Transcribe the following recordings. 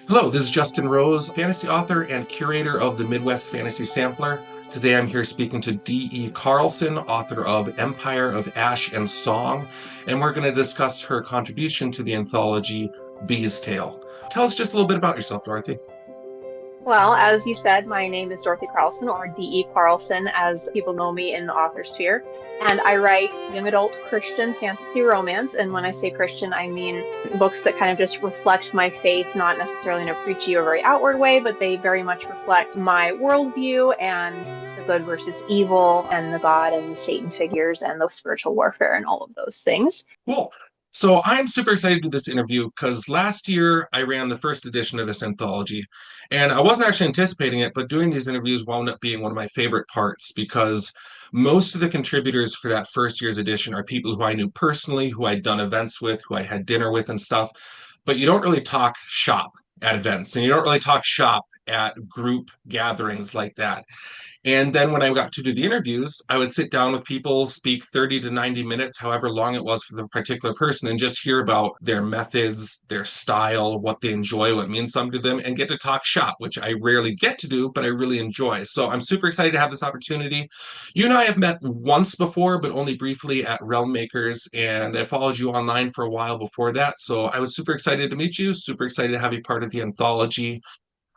Hello, this is Justin Rose, fantasy author and curator of the Midwest Fantasy Sampler. Today I'm here speaking to E Carlson, author of Empire of Ash and Song, and we're going to discuss her contribution to the anthology Bee's Tale. Tell us just a little bit about yourself, Dorothy. Well, as you said, my name is Dorothy Carlson, or D.E. Carlson, as people know me in the author sphere. And I write young adult Christian fantasy romance. And when I say Christian, I mean books that kind of just reflect my faith, not necessarily in a preachy or very outward way, but they very much reflect my worldview and the good versus evil and the God and the Satan figures and the spiritual warfare and all of those things. Cool. So I'm super excited to do this interview because last year I ran the first edition of this anthology, and I wasn't actually anticipating it, but doing these interviews wound up being one of my favorite parts because most of the contributors for that first year's edition are people who I knew personally, who I'd done events with, who I had dinner with and stuff. But you don't really talk shop at events, and you don't really talk shop at group gatherings like that. And then when I got to do the interviews, I would sit down with people, speak 30 to 90 minutes, however long it was for the particular person, and just hear about their methods, their style, what they enjoy, what means something to them, and get to talk shop, which I rarely get to do, but I really enjoy. So I'm super excited to have this opportunity. You and I have met once before, but only briefly at Realm Makers, and I followed you online for a while before that. So I was super excited to meet you, super excited to have you part of the anthology.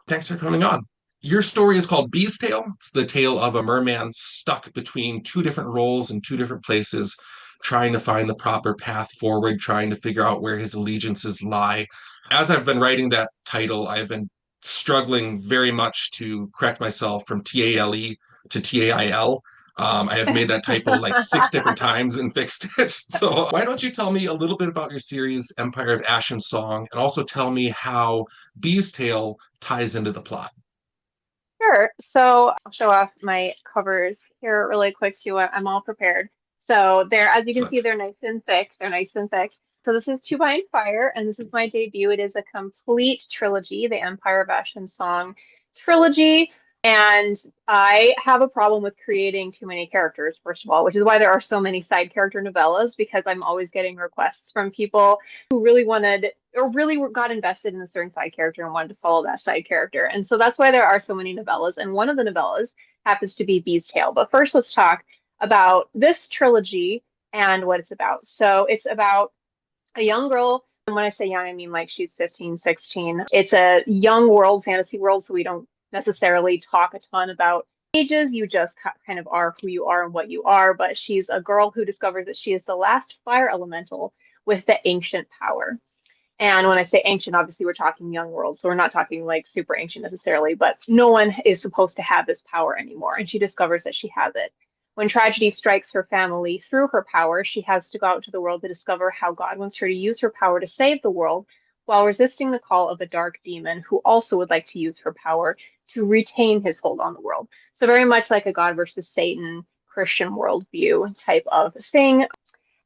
Thanks for coming on. Your story is called Bee's Tale. It's the tale of a merman stuck between two different roles in two different places, trying to find the proper path forward, trying to figure out where his allegiances lie. As I've been writing that title, I've been struggling very much to correct myself from TALE to TAIL. I have made that typo like six different times and fixed it. So, why don't you tell me a little bit about your series, Empire of Ash and Song, and also tell me how Bee's Tale ties into the plot? Sure. So I'll show off my covers here really quick too. I'm all prepared. So they're, as you can see, Excellent. they're nice and thick. They're nice and thick. So this is Two Bind Fire, and this is my debut. It is a complete trilogy, the Empire of Ash and Song trilogy. And I have a problem with creating too many characters, first of all, which is why there are so many side character novellas, because I'm always getting requests from people who really wanted or really got invested in a certain side character and wanted to follow that side character. And so that's why there are so many novellas. And one of the novellas happens to be Bee's Tale. But first, let's talk about this trilogy and what it's about. So it's about a young girl. And when I say young, I mean like she's 15, 16. It's a young world, fantasy world. So we don't necessarily talk a ton about ages. You just kind of are who you are and what you are. But she's a girl who discovers that she is the last fire elemental with the ancient power. And when I say ancient, obviously we're talking young world. So we're not talking like super ancient necessarily, but no one is supposed to have this power anymore. And she discovers that she has it. When tragedy strikes her family through her power, she has to go out to the world to discover how God wants her to use her power to save the world while resisting the call of a dark demon who also would like to use her power to retain his hold on the world. So very much like a God versus Satan Christian worldview type of thing.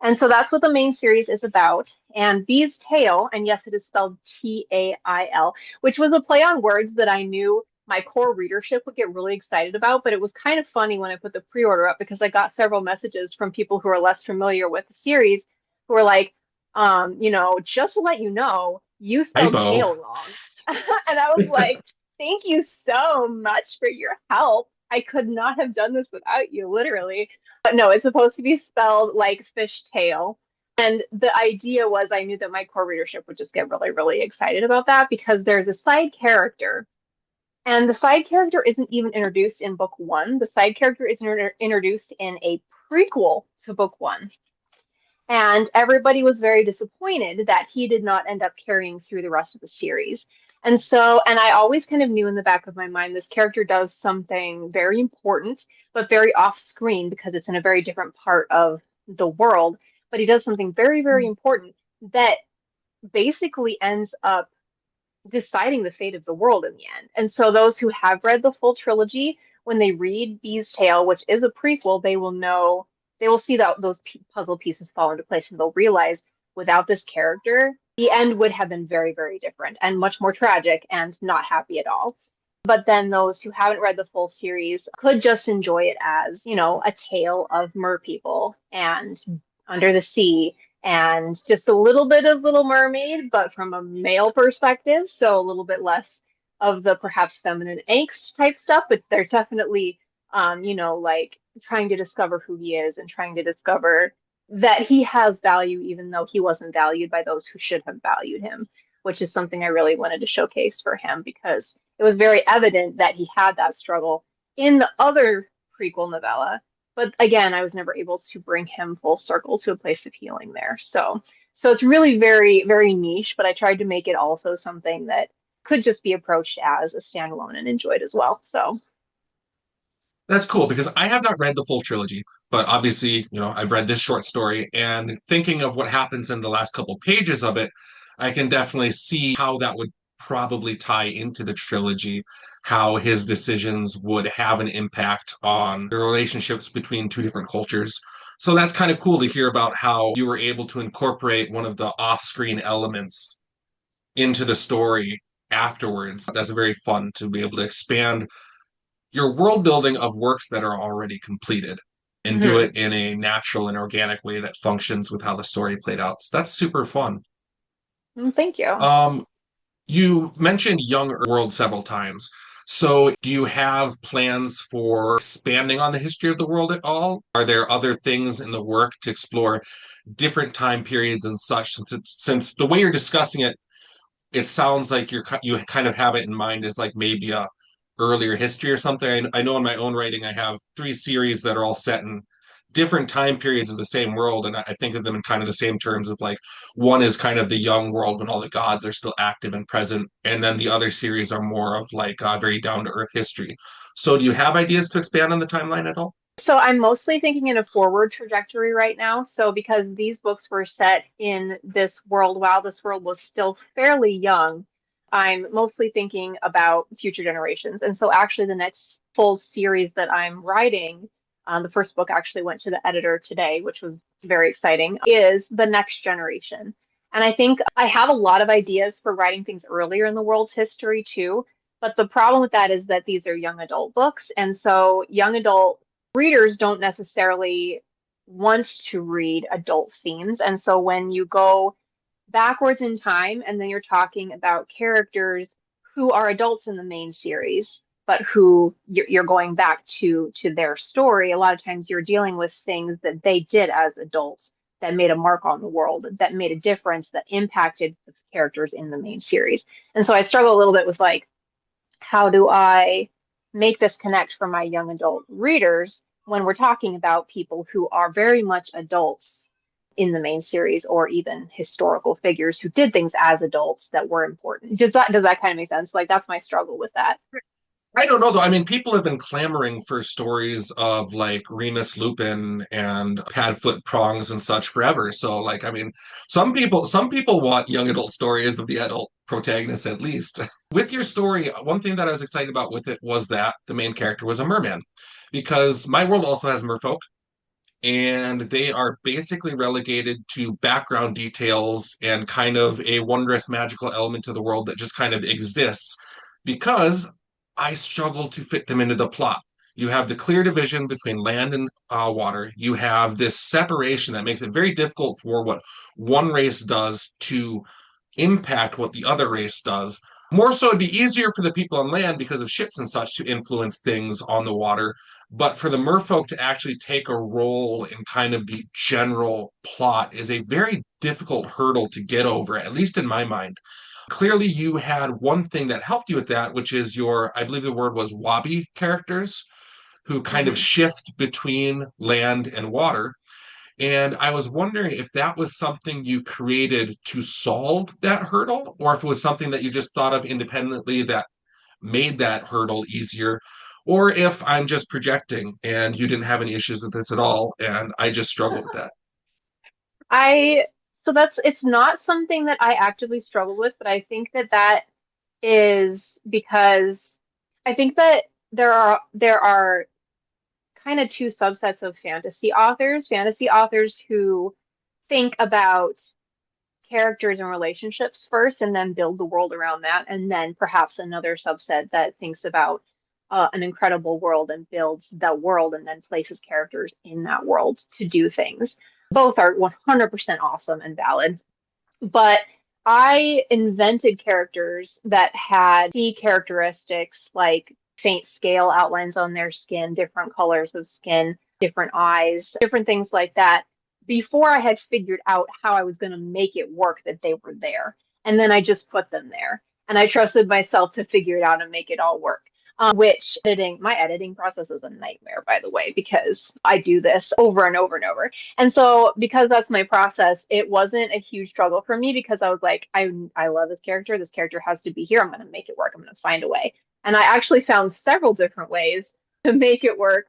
And so that's what the main series is about. And Bee's Tale, and yes, it is spelled Tail, which was a play on words that I knew my core readership would get really excited about. But it was kind of funny when I put the pre-order up because I got several messages from people who are less familiar with the series who were like, just to let you know, you spelled Typo. tail wrong. And I was like, thank you so much for your help. I could not have done this without you, literally. But no, it's supposed to be spelled like fish tail. And the idea was I knew that my core readership would just get really, really excited about that because there's a side character. And the side character isn't even introduced in book one. The side character is introduced in a prequel to book one. And everybody was very disappointed that he did not end up carrying through the rest of the series. And so, and I always kind of knew in the back of my mind, this character does something very important, but very off screen because it's in a very different part of the world. But he does something very, very important that basically ends up deciding the fate of the world in the end. And so, those who have read the full trilogy, when they read Bee's Tale, which is a prequel, they will know, they will see that those puzzle pieces fall into place and they'll realize without this character, the end would have been very, very different and much more tragic and not happy at all. But then those who haven't read the full series could just enjoy it as, a tale of mer people and under the sea and just a little bit of Little Mermaid, but from a male perspective, so a little bit less of the perhaps feminine angst type stuff, but they're definitely, like trying to discover who he is and trying to discover that he has value, even though he wasn't valued by those who should have valued him, which is something I really wanted to showcase for him because it was very evident that he had that struggle in the other prequel novella. But again, I was never able to bring him full circle to a place of healing there. So it's really very, very niche, but I tried to make it also something that could just be approached as a standalone and enjoyed as well. So That's cool because I have not read the full trilogy, but obviously, I've read this short story and thinking of what happens in the last couple pages of it, I can definitely see how that would probably tie into the trilogy, how his decisions would have an impact on the relationships between two different cultures. So that's kind of cool to hear about how you were able to incorporate one of the off-screen elements into the story afterwards. That's very fun to be able to expand your world building of works that are already completed and do mhm. it in a natural and organic way that functions with how the story played out. So that's super fun. Thank you. Um, you mentioned young world several times. So, do you have plans for expanding on the history of the world at all? Are there other things in the work to explore different time periods and such? Since the way you're discussing it, it sounds like you kind of have it in mind as like maybe a earlier history or something. I know in my own writing I have three series that are all set in different time periods of the same world, and I think of them in kind of the same terms of like one is kind of the young world when all the gods are still active and present, and then the other series are more of like very down to earth history. So, do you have ideas to expand on the timeline at all? So I'm mostly thinking in a forward trajectory right now. So because these books were set in this world while this world was still fairly young, I'm mostly thinking about future generations. And so actually the next full series that I'm writing, the first book actually went to the editor today, which was very exciting, is the next generation. And I think I have a lot of ideas for writing things earlier in the world's history too. But the problem with that is that these are young adult books. And so young adult readers don't necessarily want to read adult themes. And so when you go backwards in time and then you're talking about characters who are adults in the main series, but who you're going back to their story, a lot of times you're dealing with things that they did as adults that made a mark on the world, that made a difference, that impacted the characters in the main series. And so I struggle a little bit with like, how do I make this connect for my young adult readers when we're talking about people who are very much adults in the main series or even historical figures who did things as adults that were important. Does that kind of make sense? Like that's my struggle with that. I don't know though. I mean, people have been clamoring for stories of like Remus Lupin and Padfoot Prongs and such forever. So, like, I mean, some people want young adult stories of the adult protagonist at least. With your story, one thing that I was excited about with it was that the main character was a merman, because my world also has merfolk, and they are basically relegated to background details and kind of a wondrous magical element to the world that just kind of exists because I struggle to fit them into the plot. You have the clear division between land and water. You have this separation that makes it very difficult for what one race does to impact what the other race does. More so, it'd be easier for the people on land because of ships and such to influence things on the water. But for the merfolk to actually take a role in kind of the general plot is a very difficult hurdle to get over, at least in my mind. Clearly, you had one thing that helped you with that, which is your, I believe the word was wabi characters, who kind of Mm-hmm. shift between land and water. And I was wondering if that was something you created to solve that hurdle, or if it was something that you just thought of independently that made that hurdle easier, or if I'm just projecting and you didn't have any issues with this at all, and I just struggle with that. I so that's it's not something that I actively struggle with, but I think that that is because I think that there are kind of two subsets of fantasy authors who think about characters and relationships first and then build the world around that. And then perhaps another subset that thinks about an incredible world and builds that world and then places characters in that world to do things. Both are 100% awesome and valid. But I invented characters that had key characteristics like faint scale outlines on their skin, different colors of skin, different eyes, different things like that before I had figured out how I was going to make it work that they were there. And then I just put them there. And I trusted myself to figure it out and make it all work. Which my editing process is a nightmare, by the way, because I do this over and over and over. And so because that's my process, it wasn't a huge struggle for me because I was like, I love this character. This character has to be here. I'm going to make it work. I'm going to find a way. And I actually found several different ways to make it work.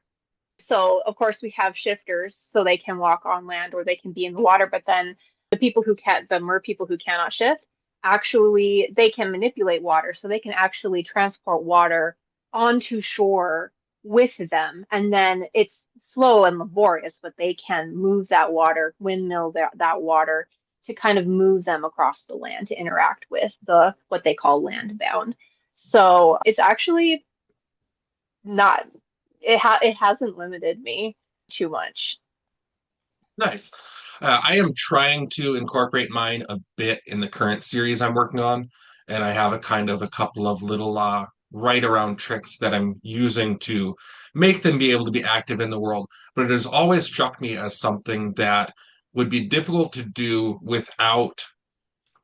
So of course we have shifters so they can walk on land or they can be in the water, but then the mer people who cannot shift, actually they can manipulate water. So they can actually transport water onto shore with them. And then it's slow and laborious, but they can move that water, windmill that water to kind of move them across the land to interact with the what they call land bound. So it's actually not it hasn't limited me too much. Nice. I am trying to incorporate mine a bit in the current series I'm working on, and I have a couple of little right around tricks that I'm using to make them be able to be active in the world. But it has always struck me as something that would be difficult to do without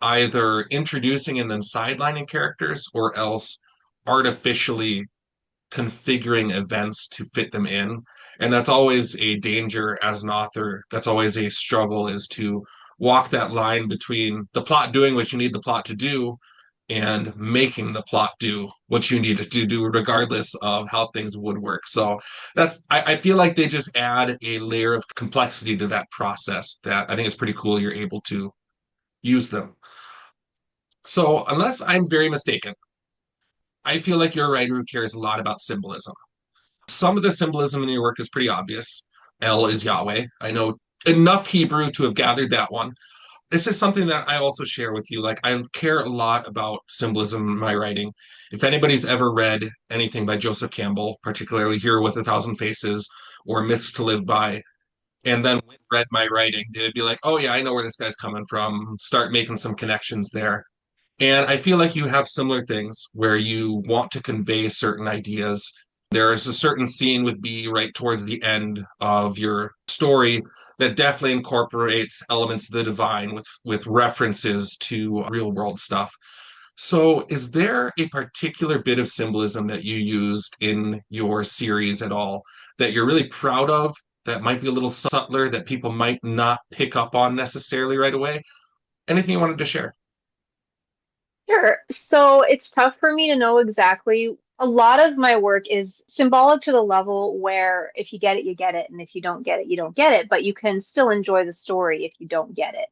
either introducing and then sidelining characters or else artificially configuring events to fit them in. And that's always a danger as an author. That's always a struggle is to walk that line between the plot doing what you need the plot to do and making the plot do what you need it to do, regardless of how things would work. So I feel like they just add a layer of complexity to that process that I think is pretty cool. You're able to use them. So, unless I'm very mistaken, I feel like you're a writer who cares a lot about symbolism. Some of the symbolism in your work is pretty obvious. El is Yahweh. I know enough Hebrew to have gathered that one. This is something that I also share with you. Like, I care a lot about symbolism in my writing. If anybody's ever read anything by Joseph Campbell, particularly Hero with a Thousand Faces or Myths to Live By, and then read my writing, they'd be like, oh, yeah, I know where this guy's coming from. Start making some connections there. And I feel like you have similar things where you want to convey certain ideas. There is a certain scene with B right towards the end of your story that definitely incorporates elements of the divine with references to real world stuff. So, is there a particular bit of symbolism that you used in your series at all that you're really proud of, that might be a little subtler, that people might not pick up on necessarily right away? Anything you wanted to share? Sure. So it's tough for me to know exactly. A lot of my work is symbolic to the level where if you get it, you get it. And if you don't get it, you don't get it. But you can still enjoy the story if you don't get it.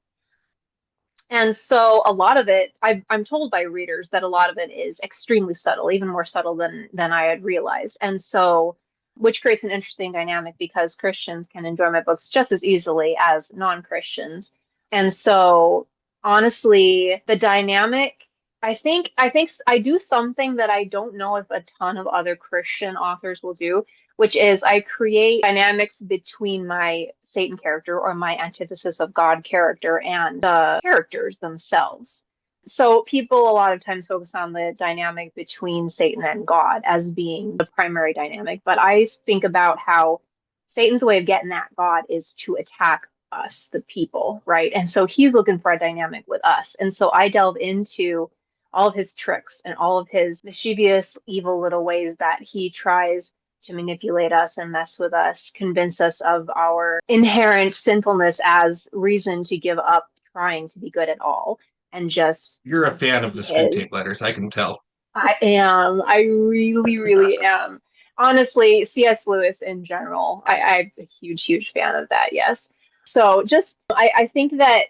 And so a lot of it, I'm told by readers that a lot of it is extremely subtle, even more subtle than I had realized. And so, which creates an interesting dynamic because Christians can enjoy my books just as easily as non-Christians. And so, honestly, the dynamic, I think I do something that I don't know if a ton of other Christian authors will do, which is I create dynamics between my Satan character or my antithesis of God character and the characters themselves. So people a lot of times focus on the dynamic between Satan and God as being the primary dynamic, but I think about how Satan's way of getting at God is to attack us, the people, right? And so he's looking for a dynamic with us. And so I delve into all of his tricks and all of his mischievous, evil little ways that he tries to manipulate us and mess with us, convince us of our inherent sinfulness as reason to give up trying to be good at all and just You're a fan of be the Screw his. Tape Letters, I can tell. I am. I really, really am. Honestly, C.S. Lewis in general, I'm a huge, huge fan of that, yes. So just, I think that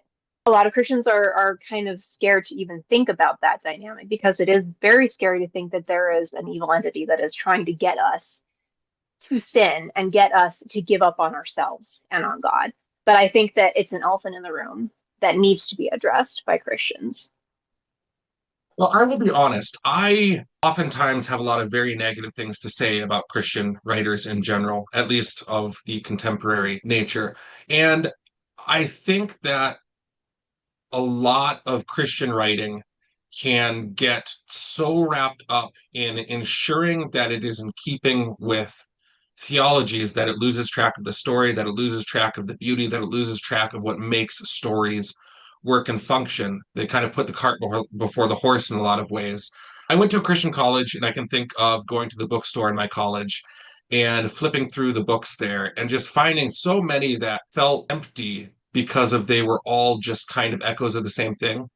a lot of Christians are kind of scared to even think about that dynamic because it is very scary to think that there is an evil entity that is trying to get us to sin and get us to give up on ourselves and on God. But I think that it's an elephant in the room that needs to be addressed by Christians. Well, I will be honest. I oftentimes have a lot of very negative things to say about Christian writers in general, at least of the contemporary nature. And I think that a lot of Christian writing can get so wrapped up in ensuring that it is in keeping with theologies that it loses track of the story, that it loses track of the beauty, that it loses track of what makes stories work and function. They kind of put the cart before the horse in a lot of ways. I went to a Christian college, and I can think of going to the bookstore in my college and flipping through the books there and just finding so many that felt empty because of they were all just kind of echoes of the same thing.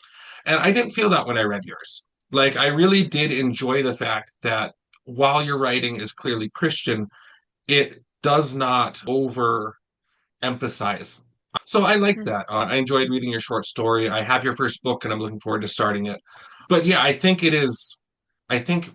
And I didn't feel that when I read yours. Like, I really did enjoy the fact that while your writing is clearly Christian, it does not overemphasize. So I liked Mm. that. I enjoyed reading your short story. I have your first book and I'm looking forward to starting it. But yeah, I think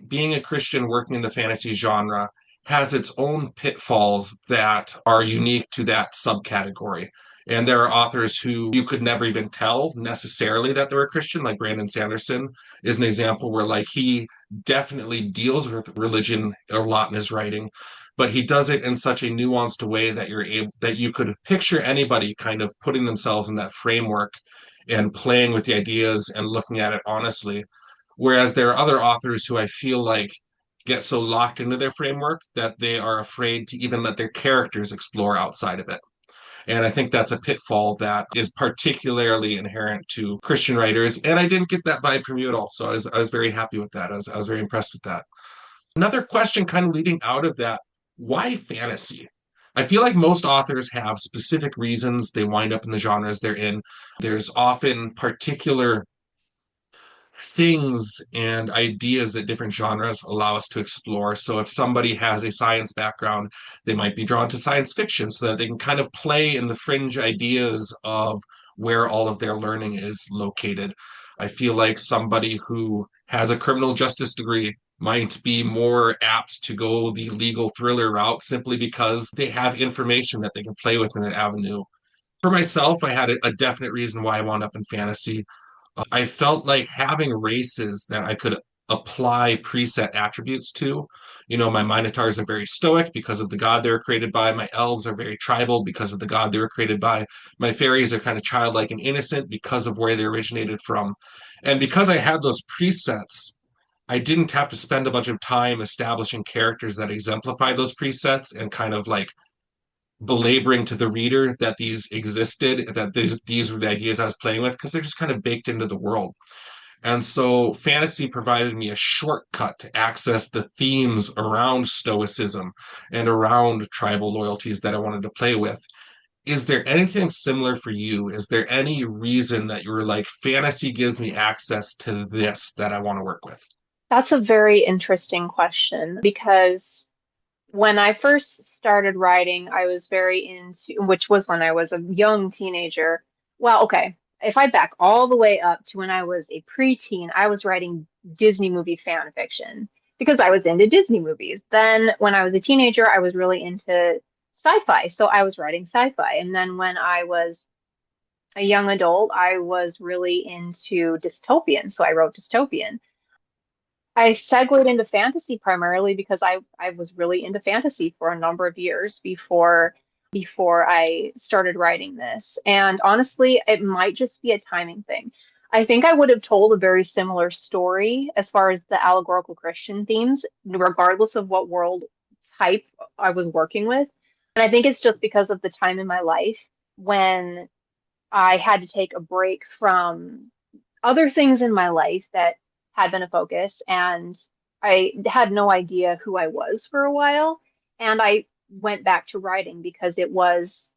being a Christian working in the fantasy genre has its own pitfalls that are unique to that subcategory. And there are authors who you could never even tell necessarily that they're a Christian, like Brandon Sanderson is an example where like he definitely deals with religion a lot in his writing, but he does it in such a nuanced way that you could picture anybody kind of putting themselves in that framework and playing with the ideas and looking at it honestly. Whereas there are other authors who I feel like get so locked into their framework that they are afraid to even let their characters explore outside of it. And I think that's a pitfall that is particularly inherent to Christian writers. And I didn't get that vibe from you at all. So I was very happy with that. I was very impressed with that. Another question kind of leading out of that, why fantasy? I feel like most authors have specific reasons they wind up in the genres they're in. There's often particular things and ideas that different genres allow us to explore. So if somebody has a science background, they might be drawn to science fiction so that they can kind of play in the fringe ideas of where all of their learning is located. I feel like somebody who has a criminal justice degree might be more apt to go the legal thriller route simply because they have information that they can play with in that avenue. For myself, I had a definite reason why I wound up in fantasy. I felt like having races that I could apply preset attributes to. You know, my Minotaurs are very stoic because of the god they were created by. My elves are very tribal because of the god they were created by. My fairies are kind of childlike and innocent because of where they originated from. And because I had those presets, I didn't have to spend a bunch of time establishing characters that exemplify those presets and kind of like belaboring to the reader that these existed, that these were the ideas I was playing with, because they're just kind of baked into the world. And so fantasy provided me a shortcut to access the themes around stoicism and around tribal loyalties that I wanted to play with. Is there anything similar for you? Is there any reason that you were like, fantasy gives me access to this that I want to work with? That's a very interesting question because when I first started writing, I was very into, which was when I was a young teenager. Well, okay, if I back all the way up to when I was a preteen, I was writing Disney movie fan fiction because I was into Disney movies. Then when I was a teenager, I was really into sci-fi, so I was writing sci-fi. And then when I was a young adult, I was really into dystopian, so I wrote dystopian. I segued into fantasy primarily because I was really into fantasy for a number of years before I started writing this. And honestly, it might just be a timing thing. I think I would have told a very similar story as far as the allegorical Christian themes, regardless of what world type I was working with. And I think it's just because of the time in my life when I had to take a break from other things in my life that had been a focus, and I had no idea who I was for a while. And I went back to writing because it was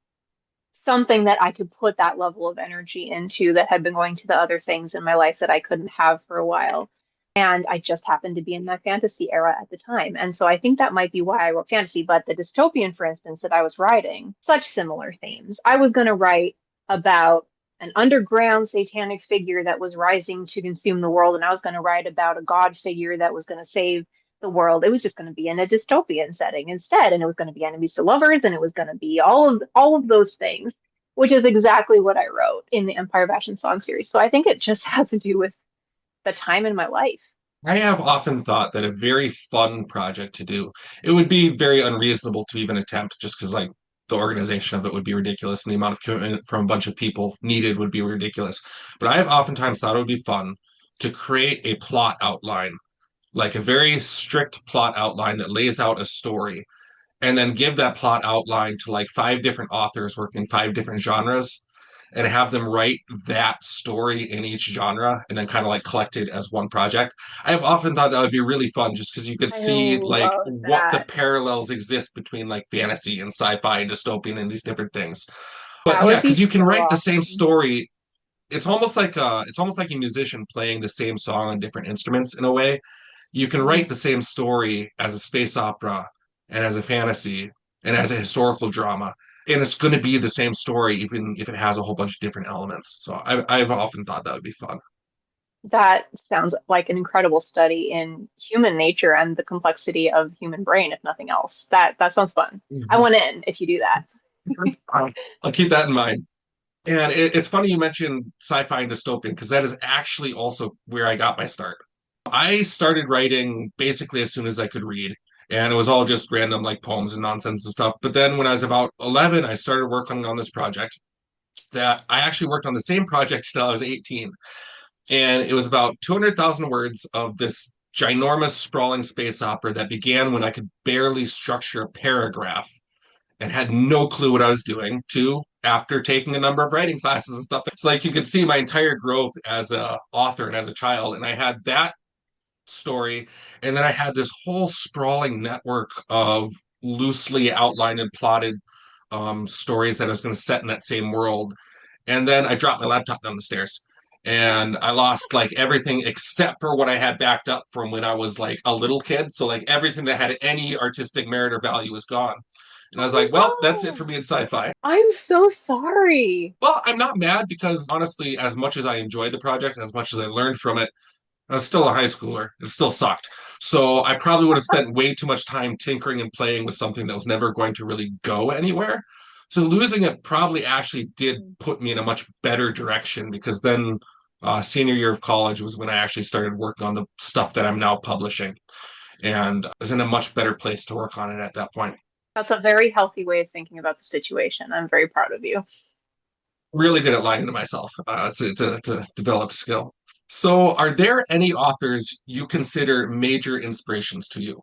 something that I could put that level of energy into that had been going to the other things in my life that I couldn't have for a while. And I just happened to be in my fantasy era at the time. And so I think that might be why I wrote fantasy. But the dystopian, for instance, that I was writing, such similar themes. I was going to write about an underground satanic figure that was rising to consume the world. And I was going to write about a god figure that was going to save the world. It was just going to be in a dystopian setting instead. And it was going to be enemies to lovers, and it was going to be all of those things, which is exactly what I wrote in the Empire of Ashen Song series. So I think it just has to do with the time in my life. I have often thought that a very fun project to do, it would be very unreasonable to even attempt just because, like, the organization of it would be ridiculous, and the amount of commitment from a bunch of people needed would be ridiculous. But I've oftentimes thought it would be fun to create a plot outline, like a very strict plot outline that lays out a story, and then give that plot outline to like five different authors working in five different genres and have them write that story in each genre and then kind of like collect it as one project. I've often thought that would be really fun just because you could I see like love what the that. parallels exist between like fantasy and sci-fi and dystopian and these different things. But That yeah, would be because you can so write the same awesome. story. It's almost like a musician playing the same song on different instruments in a way. You can Mhm. write the same story as a space opera and as a fantasy and as a historical drama, and it's going to be the same story even if it has a whole bunch of different elements. So I've often thought that would be fun. That sounds like an incredible study in human nature and the complexity of human brain, if nothing else. That sounds fun. I Mhm. want in if you do that. I'll keep that in mind. And it's funny you mentioned sci-fi and dystopian because that is actually also where I got my start. I started writing basically as soon as I could read, and it was all just random like poems and nonsense and stuff. But then when I was about 11, I started working on this project that I actually worked on the same project till I was 18. And it was about 200,000 words of this ginormous sprawling space opera that began when I could barely structure a paragraph and had no clue what I was doing, to after taking a number of writing classes and stuff. It's like you could see my entire growth as a author and as a child. And I had that story, and then I had this whole sprawling network of loosely outlined and plotted stories that I was going to set in that same world. And then I dropped my laptop down the stairs. And I lost like everything except for what I had backed up from when I was like a little kid. So like everything that had any artistic merit or value was gone. And I was like, well, that's it Oh for no. me in sci-fi. I'm so sorry. Well, I'm not mad because honestly, as much as I enjoyed the project and as much as I learned from it, I was still a high schooler. It still sucked. So I probably would have spent way too much time tinkering and playing with something that was never going to really go anywhere. So losing it probably actually did put me in a much better direction because then senior year of college was when I actually started working on the stuff that I'm now publishing and I was in a much better place to work on it at that point. That's a very healthy way of thinking about the situation. I'm very proud of you. Really good at lying to myself. It's a developed skill. So, are there any authors you consider major inspirations to you?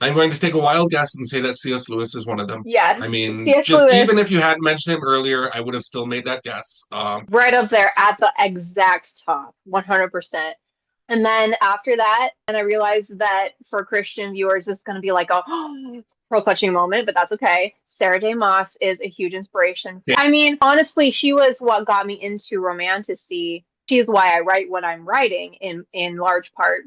I'm going to take a wild guess and say that C.S. Lewis is one of them. I Yes, mean, C.S. just even Lewis, if you hadn't mentioned him earlier, I would have still made that guess. right up there at the exact top, 100%. And then after that, and I realized that for Christian viewers, it's going to be like a pearl clutching moment, but that's okay. Sarah J. Maas is a huge inspiration. Yeah. I mean, honestly, she was what got me into romanticy. She is why I write what I'm writing in large part.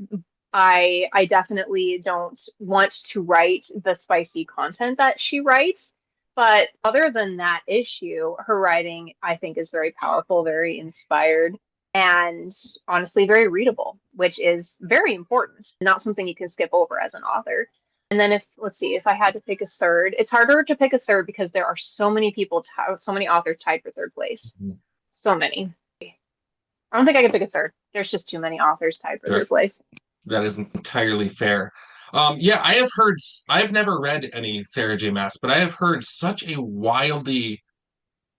I definitely don't want to write the spicy content that she writes. But other than that issue, her writing, I think, is very powerful, very inspired, and honestly very readable, which is very important, not something you can skip over as an author. And then if let's see, if I had to pick a third, it's harder to pick a third because there are so many people, so many authors tied for third place, so many. I don't think I can pick a third. There's just too many authors tied for Sure. third place. That isn't entirely fair. Yeah, I've never read any Sarah J. Maas, but I have heard such a wildly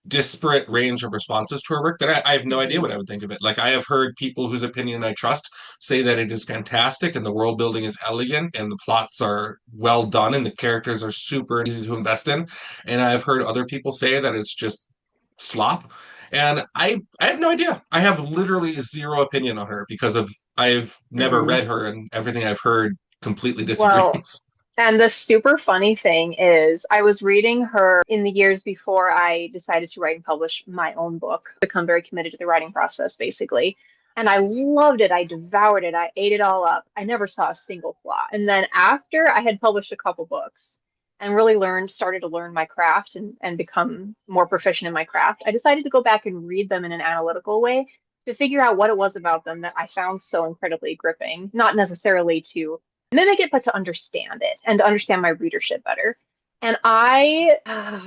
disparate range of responses to her work that I have no idea Mhm. what I would think of it. Like I have heard people whose opinion I trust say that it is fantastic and the world building is elegant and the plots are well done and the characters are super easy to invest in. And I've heard other people say that it's just slop. And I have no idea. I have literally zero opinion on her because of I've never Mhm. read her and everything I've heard completely Well, disagrees. and the super funny thing is, I was reading her in the years before I decided to write and publish my own book, become very committed to the writing process, basically. And I loved it. I devoured it. I ate it all up. I never saw a single flaw. And then after I had published a couple books and really started to learn my craft and become more proficient in my craft, I decided to go back and read them in an analytical way to figure out what it was about them that I found so incredibly gripping, not necessarily to mimic it, but to understand it and to understand my readership better. And I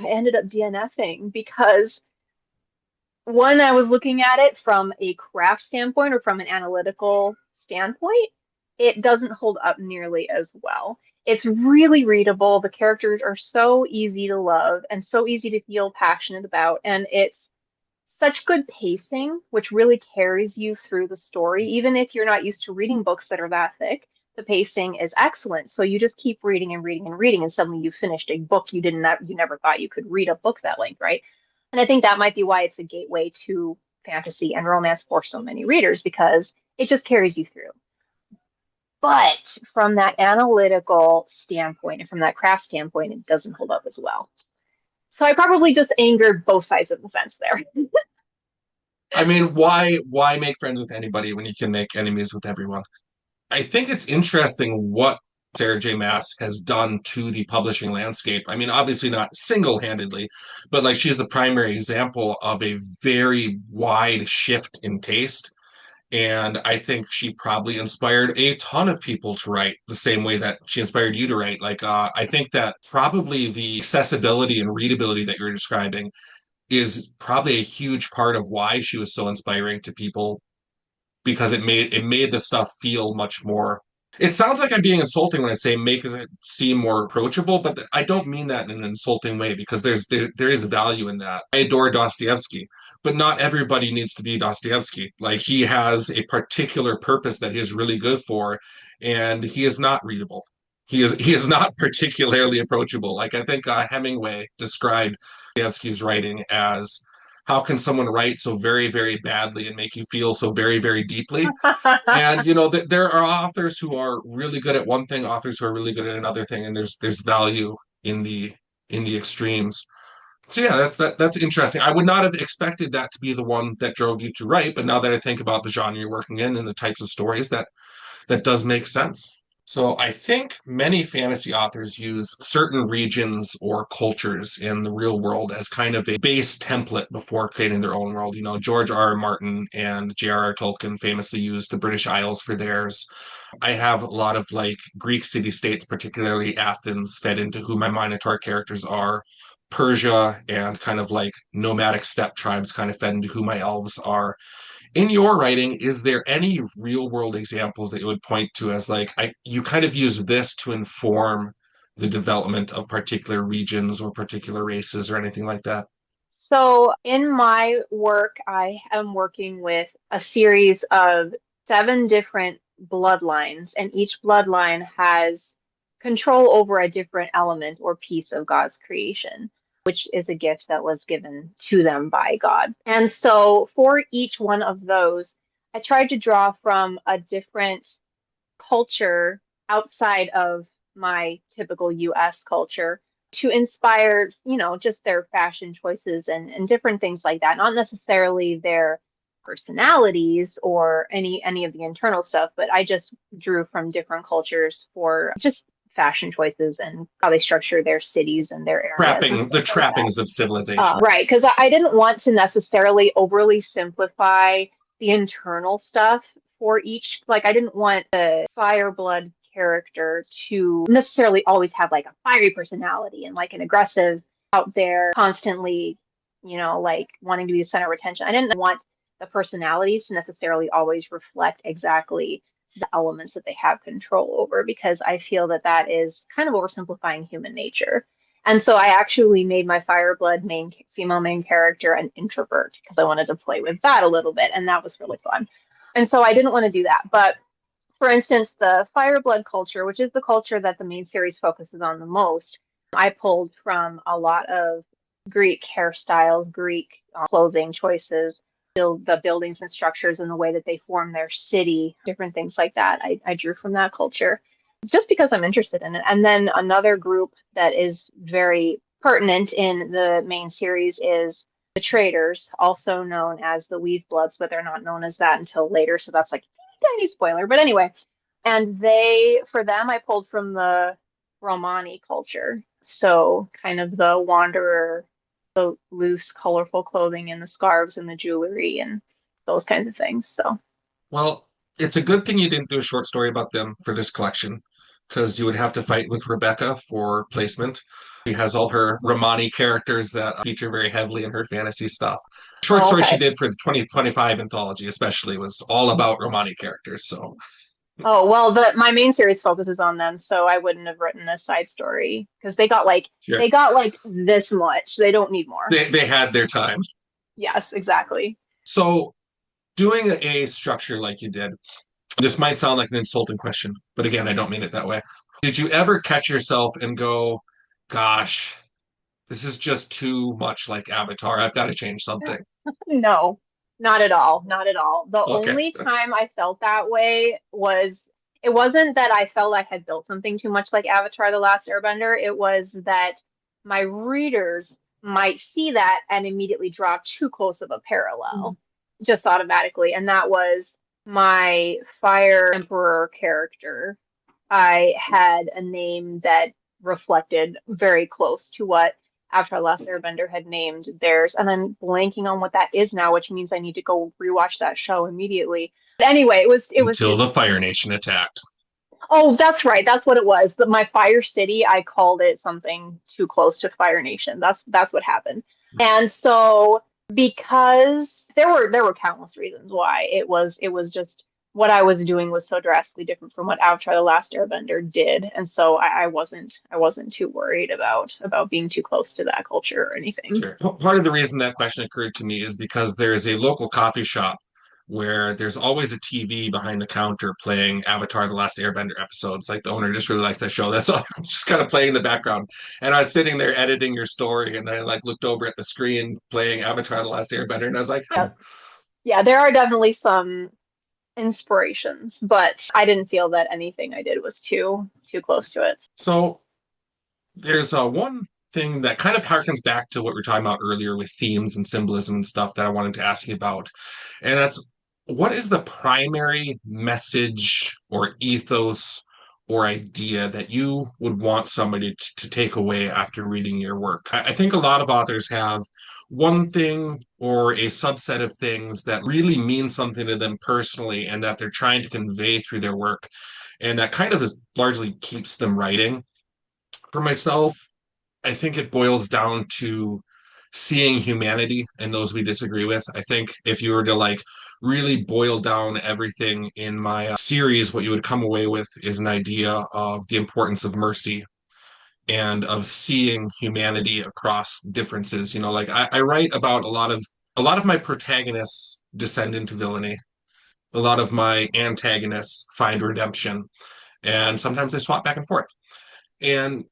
ended up DNFing because one, I was looking at it from a craft standpoint or from an analytical standpoint. it doesn't hold up nearly as well. It's really readable. The characters are so easy to love and so easy to feel passionate about. And it's such good pacing, which really carries you through the story. Even if you're not used to reading books that are that thick, the pacing is excellent. So you just keep reading and reading and reading, and suddenly you finished a book you never thought you could read a book that length, right? And I think that might be why it's a gateway to fantasy and romance for so many readers because it just carries you through. But from that analytical standpoint and from that craft standpoint, it doesn't hold up as well. So I probably just angered both sides of the fence there. I mean, why make friends with anybody when you can make enemies with everyone? I think it's interesting what Sarah J. Maas has done to the publishing landscape. I mean, obviously not single-handedly, but like she's the primary example of a very wide shift in taste. And I think she probably inspired a ton of people to write the same way that she inspired you to write. Like, I think that probably the accessibility and readability that you're describing is probably a huge part of why she was so inspiring to people because it made the stuff feel much more. It sounds like I'm being insulting when I say make it seem more approachable, but I don't mean that in an insulting way because there is value in that. I adore Dostoevsky, but not everybody needs to be Dostoevsky. Like he has a particular purpose that he is really good for, and he is not readable. He is not particularly approachable. Like I think Hemingway described Dostoevsky's writing as how can someone write so very, very badly and make you feel so very, very deeply? And there are authors who are really good at one thing, authors who are really good at another thing, and there's value in the extremes. So yeah, that's interesting. I would not have expected that to be the one that drove you to write, but now that I think about the genre you're working in and the types of stories, that does make sense. So I think many fantasy authors use certain regions or cultures in the real world as kind of a base template before creating their own world. George R. R. Martin and J.R.R. Tolkien famously used the British Isles for theirs. I have a lot of like Greek city-states, particularly Athens, fed into who my Minotaur characters are. Persia and kind of like nomadic steppe tribes kind of fed into who my elves are. In your writing, is there any real world examples that you would point to as like you kind of use this to inform the development of particular regions or particular races or anything like that? So in my work, I am working with a series of seven different bloodlines, and each bloodline has control over a different element or piece of God's creation, which is a gift that was given to them by God. And so for each one of those, I tried to draw from a different culture outside of my typical US culture to inspire, just their fashion choices and different things like that. Not necessarily their personalities or any of the internal stuff, but I just drew from different cultures for just fashion choices and how they structure their cities and their areas and The stuff like that. trappings of civilization. Right, because I didn't want to necessarily overly simplify the internal stuff for each. Like, I didn't want the Fireblood character to necessarily always have like a fiery personality and like an aggressive out there, constantly, like wanting to be the center of attention. I didn't want the personalities to necessarily always reflect exactly the elements that they have control over because I feel that that is kind of oversimplifying human nature. And so I actually made my Fireblood female main character an introvert because I wanted to play with that a little bit, and that was really fun. And so I didn't want to do that. But for instance, the Fireblood culture, which is the culture that the main series focuses on the most, I pulled from a lot of Greek hairstyles, Greek clothing choices, the buildings and structures and the way that they form their city, different things like that. I drew from that culture just because I'm interested in it. And then another group that is very pertinent in the main series is the traders, also known as the Weave Bloods, but they're not known as that until later. So that's like a tiny spoiler. But anyway, and for them, I pulled from the Romani culture. So kind of the wanderer, the loose, colorful clothing and the scarves and the jewelry and those kinds of things. So, Well, it's a good thing you didn't do a short story about them for this collection because you would have to fight with Rebecca for placement. She has all her Romani characters that feature very heavily in her fantasy stuff. Short oh, story she okay. did for the 2025 anthology, especially, was all about Romani characters. So Oh, well, my main series focuses on them, so I wouldn't have written a side story because Sure. they got like this much. They don't need more. They had their time. Yes, exactly. So doing a structure like you did, this might sound like an insulting question, but again, I don't mean it that way. Did you ever catch yourself and go, gosh, this is just too much like Avatar. I've got to change something. No, not at all. Not at all. The Okay. only time I felt that way was it wasn't that I felt I had built something too much like Avatar: The Last Airbender. It was that my readers might see that and immediately draw too close of a parallel, just automatically. And that was my Fire Emperor character. I had a name that reflected very close to what Avatar: The Last Airbender had named theirs, and I'm blanking on what that is now, which means I need to go rewatch that show immediately. But anyway, it was Until just the Fire Nation attacked. oh, that's right, that's what it was. But my Fire City, I called it something too close to Fire Nation. That's what happened. And so because there were countless reasons why it was just what I was doing was so drastically different from what Avatar: The Last Airbender did, and so I wasn't too worried about being too close to that culture or anything. Sure. Part of the reason that question occurred to me is because there is a local coffee shop where there's always a TV behind the counter playing Avatar: The Last Airbender episodes. Like the owner just really likes that show. That's all. It's just kind of playing in the background. And I was sitting there editing your story, and then I like looked over at the screen playing Avatar: The Last Airbender, and I was like, Yeah, yeah, there are definitely some inspirations, but I didn't feel that anything I did was too close to it. so there's one thing that kind of harkens back to what we were talking about earlier with themes and symbolism and stuff that I wanted to ask you about. And that's what is the primary message or ethos or idea that you would want somebody to take away after reading your work? I think a lot of authors have one thing or a subset of things that really mean something to them personally and that they're trying to convey through their work. And that kind of is largely keeps them writing. For myself, I think it boils down to seeing humanity and those we disagree with. I think if you were to like really boil down everything in my series, what you would come away with is an idea of the importance of mercy and of seeing humanity across differences. You know, like I write about a lot of my protagonists descend into villainy. A lot of my antagonists find redemption, and sometimes they swap back and forth. And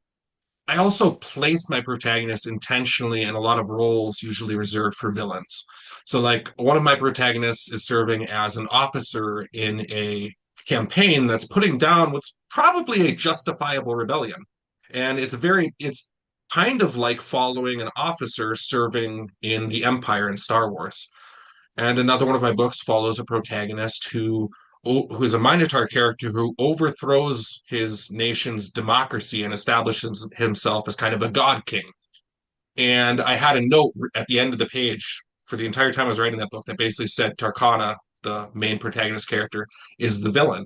I also place my protagonists intentionally in a lot of roles usually reserved for villains. So, like, one of my protagonists is serving as an officer in a campaign that's putting down what's probably a justifiable rebellion. And it's kind of like following an officer serving in the Empire in Star Wars. And another one of my books follows a protagonist who is a Minotaur character who overthrows his nation's democracy and establishes himself as kind of a god king. And I had a note at the end of the page for the entire time I was writing that book that basically said Tarkana, the main protagonist character, is the villain.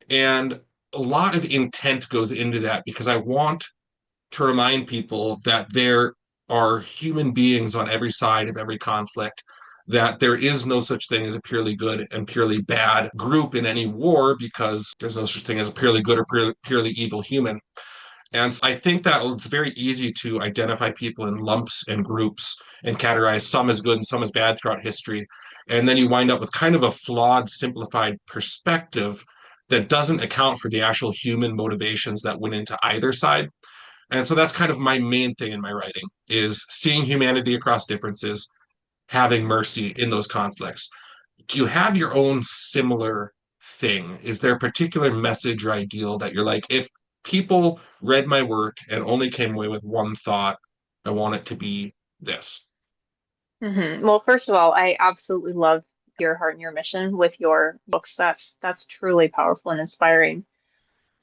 And a lot of intent goes into that because I want to remind people that there are human beings on every side of every conflict, that there is no such thing as a purely good and purely bad group in any war because there's no such thing as a purely good or purely evil human. And so I think that it's very easy to identify people in lumps and groups and categorize some as good and some as bad throughout history. And then you wind up with kind of a flawed, simplified perspective that doesn't account for the actual human motivations that went into either side. And so that's kind of my main thing in my writing is seeing humanity across differences, having mercy in those conflicts. Do you have your own similar thing? Is there a particular message or ideal that you're like, if people read my work and only came away with one thought, I want it to be this? Well, first of all, I absolutely love your heart and your mission with your books. That's truly powerful and inspiring.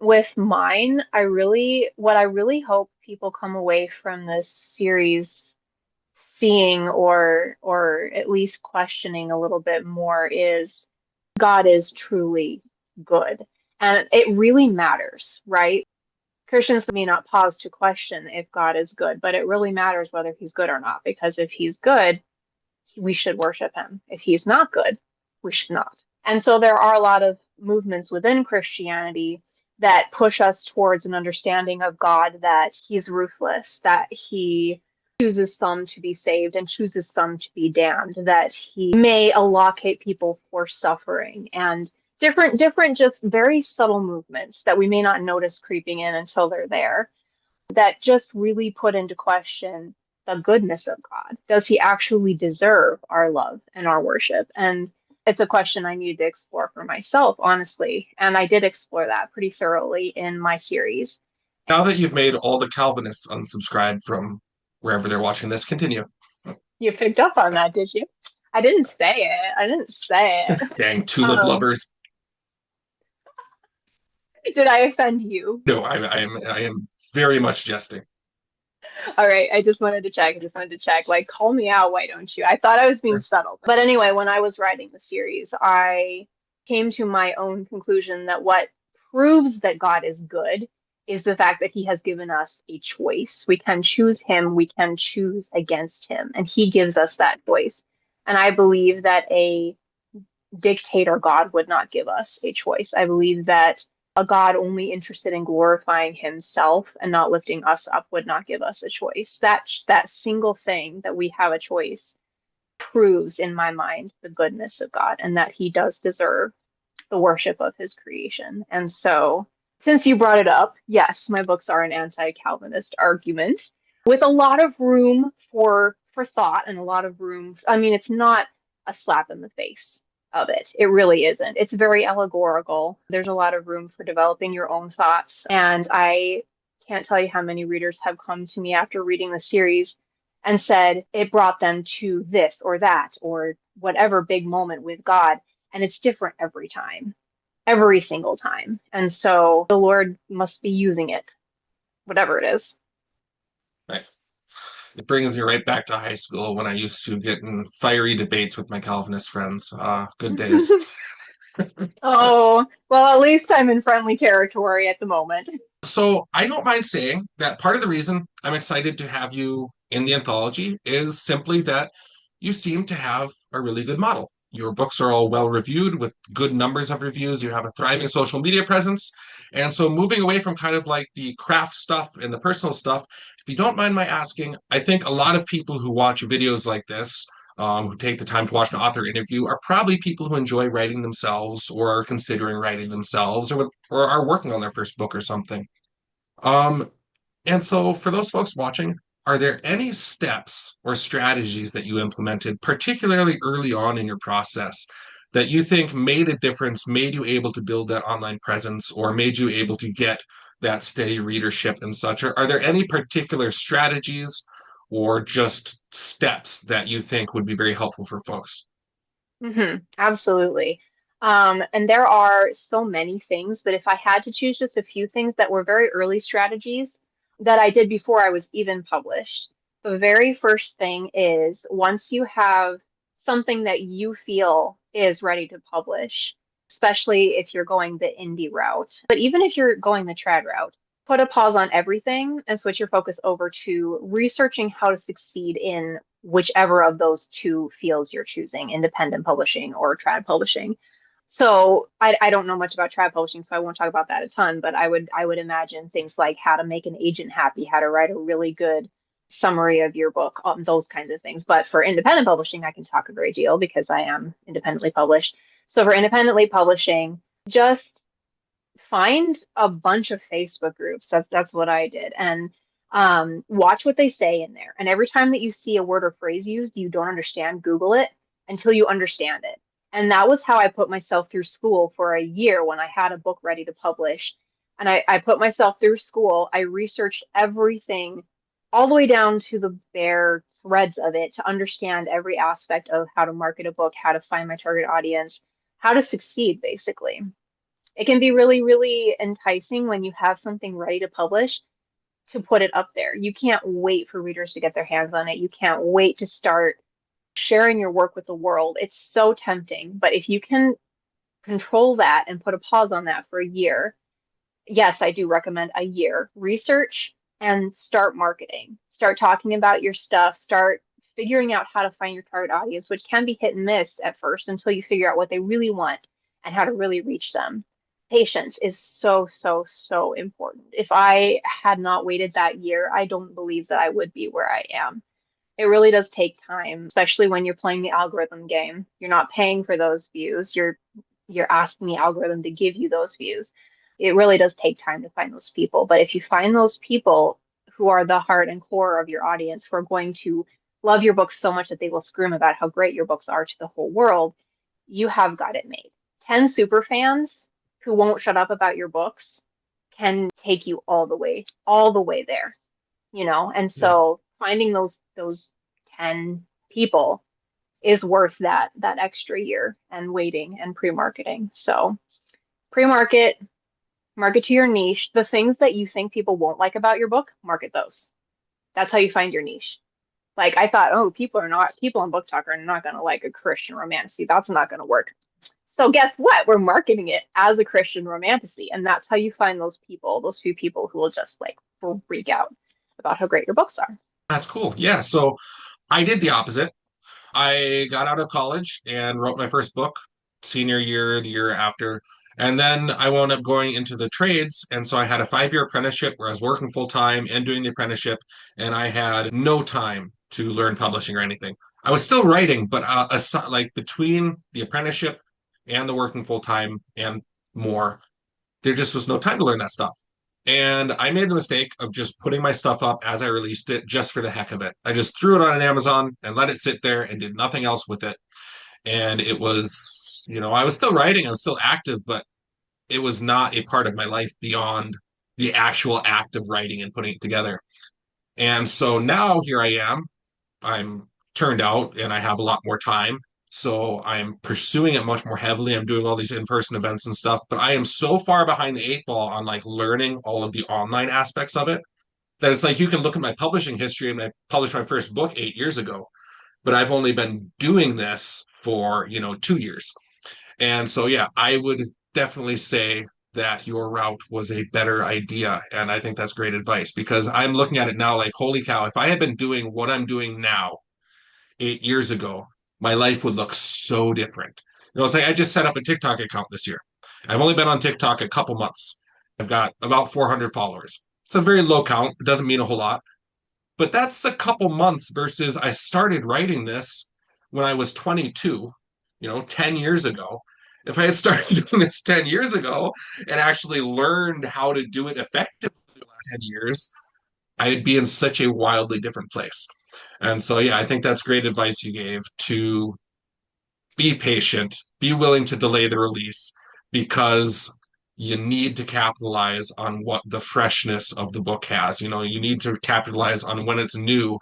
With mine, what I really hope people come away from this series seeing or at least questioning a little bit more is God is truly good. And it really matters, right? Christians may not pause to question if God is good, but it really matters whether he's good or not, because if he's good, we should worship him. If he's not good, we should not. And so there are a lot of movements within Christianity that push us towards an understanding of God, that he's ruthless, that he chooses some to be saved and chooses some to be damned, that he may allocate people for suffering, and different just very subtle movements that we may not notice creeping in until they're there, that just really put into question the goodness of God. Does he actually deserve our love and our worship? And it's a question I need to explore for myself, honestly. And I did explore that pretty thoroughly in my series. Now that you've made all the Calvinists unsubscribe from wherever they're watching this, continue. You picked up on that, did you? I didn't say it. I didn't say it. Dang, tulip lovers. Did I offend you? No, I am very much jesting. All right, I just wanted to check. I just wanted to check. Like, call me out, why don't you? I thought I was being subtle. But anyway, when I was writing the series, I came to my own conclusion that what proves that God is good is the fact that he has given us a choice. We can choose him, we can choose against him, and he gives us that choice. And I believe that a dictator God would not give us a choice. I believe that a God only interested in glorifying himself and not lifting us up would not give us a choice. That single thing, that we have a choice, proves in my mind the goodness of God and that he does deserve the worship of his creation. And so, since you brought it up, yes, my books are an anti-Calvinist argument with a lot of room for thought and a lot of room. I mean, it's not a slap in the face of it. It really isn't. It's very allegorical. There's a lot of room for developing your own thoughts. And I can't tell you how many readers have come to me after reading the series and said it brought them to this or that or whatever big moment with God. And it's different every time, every single time. And so the Lord must be using it, whatever it is. Nice. It brings me right back to high school when I used to get in fiery debates with my Calvinist friends. Good days. Oh, well, at least I'm in friendly territory at the moment. So I don't mind saying that part of the reason I'm excited to have you in the anthology is simply that you seem to have a really good model. Your books are all well reviewed with good numbers of reviews. You have a thriving social media presence. And so moving away from kind of like the craft stuff and the personal stuff, if you don't mind my asking, I think a lot of people who watch videos like this, who take the time to watch an author interview, are probably people who enjoy writing themselves or are considering writing themselves or are working on their first book or something. Um, and so for those folks watching, are there any steps or strategies that you implemented, particularly early on in your process, that you think made a difference, made you able to build that online presence, or made you able to get that steady readership and such? Are there any particular strategies or just steps that you think would be very helpful for folks? Absolutely. And there are so many things, but if I had to choose just a few things that were very early strategies that I did before I was even published, the very first thing is once you have something that you feel is ready to publish, especially if you're going the indie route, but even if you're going the trad route, put a pause on everything and switch your focus over to researching how to succeed in whichever of those two fields you're choosing, independent publishing or trad publishing. So I don't know much about trad publishing, so I won't talk about that a ton, but I would imagine things like how to make an agent happy, how to write a really good summary of your book, those kinds of things. But for independent publishing, I can talk a great deal because I am independently published. So for independently publishing, just find a bunch of Facebook groups. That's what I did. And watch what they say in there. And every time that you see a word or phrase used you don't understand, Google it until you understand it. And that was how I put myself through school for a year when I had a book ready to publish. And I put myself through school. I researched everything all the way down to the bare threads of it to understand every aspect of how to market a book, how to find my target audience, how to succeed, basically. It can be really, really enticing when you have something ready to publish to put it up there. You can't wait for readers to get their hands on it. You can't wait to start sharing your work with the world. It's so tempting. But if you can control that and put a pause on that for a year, yes, I do recommend a year. Research and start marketing. Start talking about your stuff. Start figuring out how to find your target audience, which can be hit and miss at first until you figure out what they really want and how to really reach them. Patience is so, so, so important. If I had not waited that year, I don't believe that I would be where I am. It really does take time, especially when you're playing the algorithm game. You're not paying for those views. You're asking the algorithm to give you those views. It really does take time to find those people. But if you find those people who are the heart and core of your audience, who are going to love your books so much that they will scream about how great your books are to the whole world, you have got it made. 10 super fans who won't shut up about your books can take you all the way there, you know? And Yeah, so finding those 10 people is worth that extra year and waiting and pre-marketing. So pre-market, market to your niche. The things that you think people won't like about your book, market those. That's how you find your niche. Like I thought, oh, people on Book Talk are not going to like a Christian romantasy. That's not going to work. So guess what? We're marketing it as a Christian romantasy, and that's how you find those people, those few people who will just like freak out about how great your books are. that's cool. Yeah, so I did the opposite. I got out of college and wrote my first book senior year, the year after. And then I wound up going into the trades. And so I had a 5 year apprenticeship where I was working full time and doing the apprenticeship. And I had no time to learn publishing or anything. I was still writing, but like between the apprenticeship and the working full time and more, there just was no time to learn that stuff. And I made the mistake of just putting my stuff up as I released it just for the heck of it. I just threw it on an Amazon and let it sit there and did nothing else with it. And it was, I was still writing, I was still active, but it was not a part of my life beyond the actual act of writing and putting it together. And so now here I am. I'm turned out and I have a lot more time. So I'm pursuing it much more heavily. I'm doing all these in-person events and stuff, but I am so far behind the eight ball on like learning all of the online aspects of it that it's like you can look at my publishing history and I published my first book 8 years ago, but I've only been doing this for, 2 years. And so, yeah, I would definitely say that your route was a better idea. And I think that's great advice because I'm looking at it now like, holy cow, if I had been doing what I'm doing now 8 years ago, my life would look so different. It's like I just set up a TikTok account this year. I've only been on TikTok a couple months. I've got about 400 followers. It's a very low count. It doesn't mean a whole lot, but that's a couple months versus I started writing this when I was 22, 10 years ago. If I had started doing this 10 years ago and actually learned how to do it effectively in the last 10 years, I'd be in such a wildly different place. And so, yeah, I think that's great advice you gave to be patient, be willing to delay the release because you need to capitalize on what the freshness of the book has. You need to capitalize on when it's new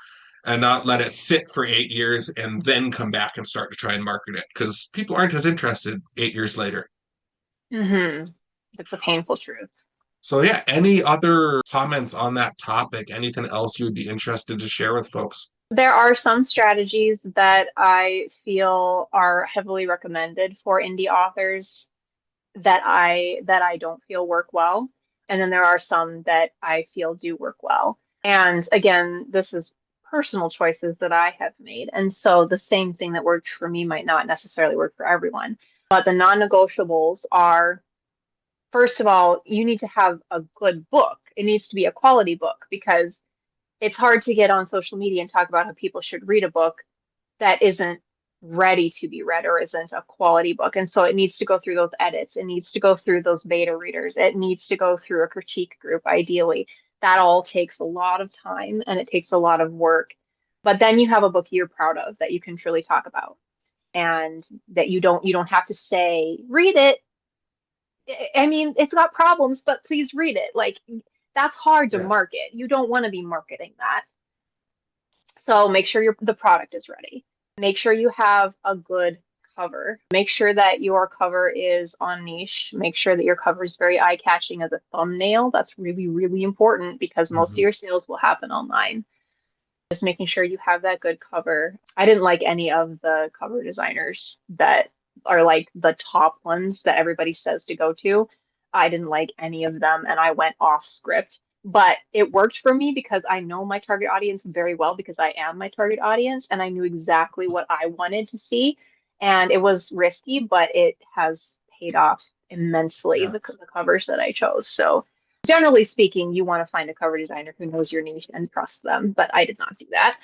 and not let it sit for 8 years and then come back and start to try and market it because people aren't as interested 8 years later. Mm-hmm. It's a painful truth. So, yeah, any other comments on that topic? Anything else you would be interested to share with folks? There are some strategies that I feel are heavily recommended for indie authors that I don't feel work well. And then there are some that I feel do work well. And again, this is personal choices that I have made. And so the same thing that worked for me might not necessarily work for everyone. But the non-negotiables are, first of all, you need to have a good book. It needs to be a quality book because it's hard to get on social media and talk about how people should read a book that isn't ready to be read or isn't a quality book. And so it needs to go through those edits. It needs to go through those beta readers. It needs to go through a critique group, ideally. That all takes a lot of time and it takes a lot of work. But then you have a book you're proud of that you can truly talk about and that you don't have to say, read it. I mean, it's got problems, but please read it. Like that's hard to Yeah. market. You don't want to be marketing that. So make sure the product is ready. Make sure you have a good cover. Make sure that your cover is on niche. Make sure that your cover is very eye-catching as a thumbnail. That's really, really important because most of Mhm. your sales will happen online. Just making sure you have that good cover. I didn't like any of the cover designers that are like the top ones that everybody says to go to. I didn't like any of them and I went off script. But it worked for me because I know my target audience very well because I am my target audience and I knew exactly what I wanted to see. And it was risky, but it has paid off immensely, Yeah. the covers that I chose. So generally speaking, you want to find a cover designer who knows your niche and trust them, but I did not do that.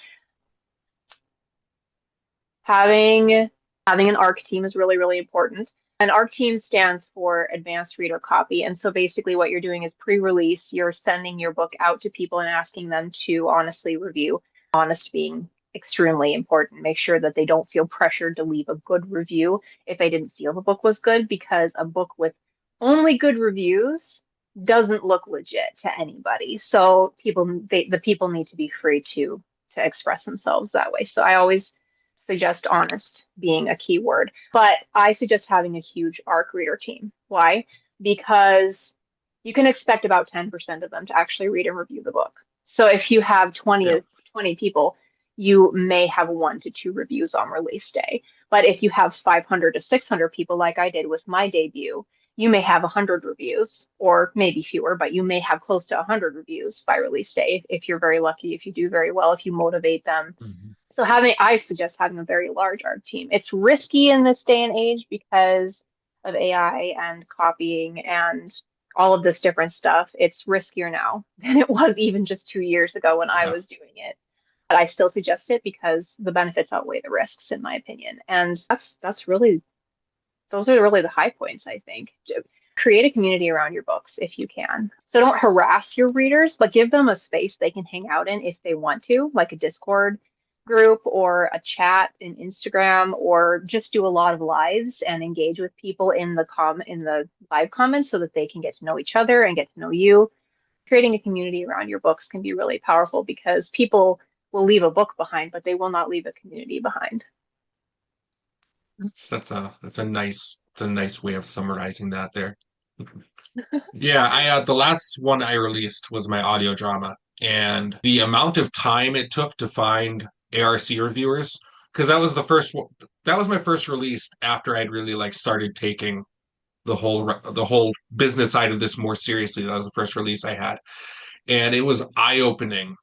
Having an ARC team is really, really important. An ARC team stands for Advanced Reader Copy. And so basically what you're doing is pre-release, you're sending your book out to people and asking them to honestly review. Honest being extremely important. Make sure that they don't feel pressured to leave a good review if they didn't feel the book was good, because a book with only good reviews doesn't look legit to anybody. So the people need to be free to express themselves that way. So I always suggest honest being a key word. But I suggest having a huge ARC reader team. Why? Because you can expect about 10% of them to actually read and review the book. So if you have Yeah. 20 people, you may have 1 to 2 reviews on release day. But if you have 500 to 600 people, like I did with my debut, you may have 100 reviews, or maybe fewer, but you may have close to 100 reviews by release day if you're very lucky, if you do very well, if you motivate them. Mhm. So I suggest having a very large art team. It's risky in this day and age because of AI and copying and all of this different stuff. It's riskier now than it was even just 2 years ago when I Yeah. was doing it. But I still suggest it because the benefits outweigh the risks, in my opinion. And that's really those are really the high points, I think. Create a community around your books if you can. So don't harass your readers, but give them a space they can hang out in if they want to, like a Discord group or a chat in Instagram, or just do a lot of lives and engage with people in the live comments so that they can get to know each other and get to know you. Creating a community around your books can be really powerful because people will leave a book behind, but they will not leave a community behind. That's a nice way of summarizing that there. Yeah, I the last one I released was my audio drama, and the amount of time it took to find ARC reviewers, because that was my first release after I'd really like started taking the whole business side of this more seriously. That was the first release I had, and it was eye-opening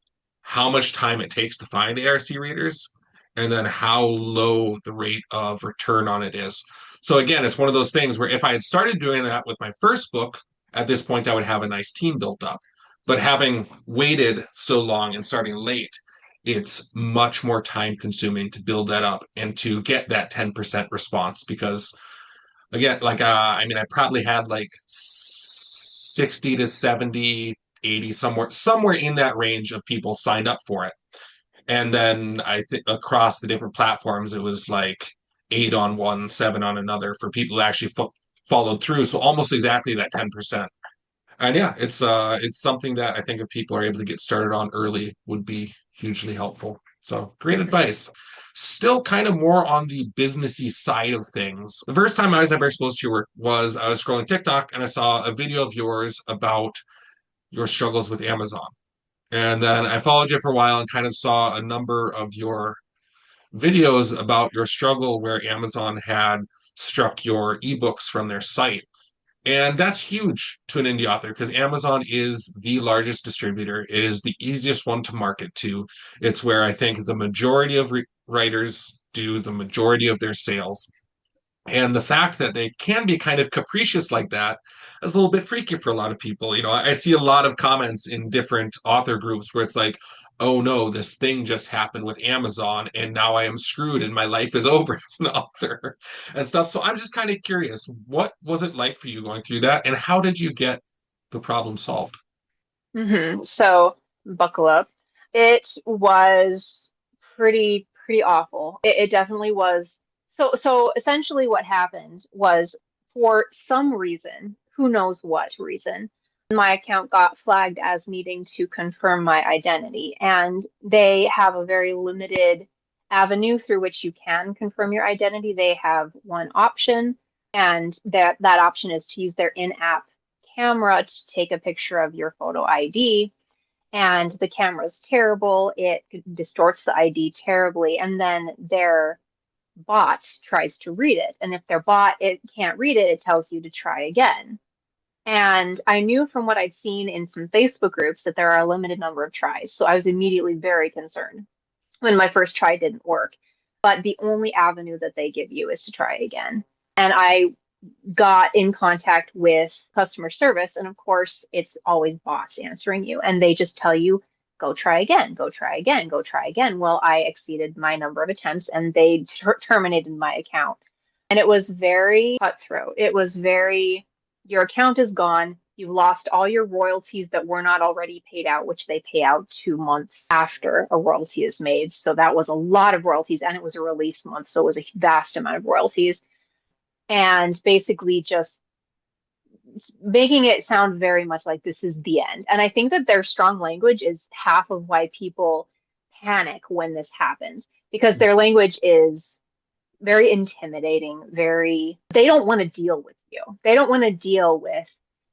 how much time it takes to find ARC readers, and then how low the rate of return on it is. So again, it's one of those things where if I had started doing that with my first book, at this point I would have a nice team built up. But having waited so long and starting late, it's much more time consuming to build that up and to get that 10% response, because again, like I mean, I probably had like 60 to 70, 80, somewhere in that range of people signed up for it. And then I think across the different platforms, it was like 8 on one, 7 on another for people who actually followed through. So almost exactly that 10%. And yeah, it's something that I think if people are able to get started on early would be hugely helpful. So great advice. Still kind of more on the businessy side of things. The first time I was ever exposed to your work was I was scrolling TikTok and I saw a video of yours about your struggles with Amazon. And then I followed you for a while and kind of saw a number of your videos about your struggle where Amazon had struck your ebooks from their site. And that's huge to an indie author because Amazon is the largest distributor. It is the easiest one to market to. It's where I think the majority of writers do the majority of their sales. And the fact that they can be kind of capricious like that is a little bit freaky for a lot of people. You know, I see a lot of comments in different author groups where it's like, oh no, this thing just happened with Amazon and now I am screwed and my life is over as an author and stuff. So I'm just kind of curious, what was it like for you going through that and how did you get the problem solved? So buckle up. It was pretty awful. It definitely was. So essentially what happened was, for some reason, who knows what reason, my account got flagged as needing to confirm my identity. And they have a very limited avenue through which you can confirm your identity. They have one option, and that option is to use their in-app camera to take a picture of your photo ID, and the camera's terrible. It distorts the ID terribly, and then their bot tries to read it. And if their bot it can't read it, it tells you to try again. And I knew from what I'd seen in some Facebook groups that there are a limited number of tries. So I was immediately very concerned when my first try didn't work. But the only avenue that they give you is to try again. And I got in contact with customer service. And of course, it's always bots answering you. And they just tell you, go try again, go try again, go try again. Well, I exceeded my number of attempts and they terminated my account. And it was very cutthroat. It was very, your account is gone. You've lost all your royalties that were not already paid out, which they pay out 2 months after a royalty is made. So that was a lot of royalties, and it was a release month. So it was a vast amount of royalties. And basically just making it sound very much like this is the end. And I think that their strong language is half of why people panic when this happens, because their language is very intimidating, they don't want to deal with you. They don't want to deal with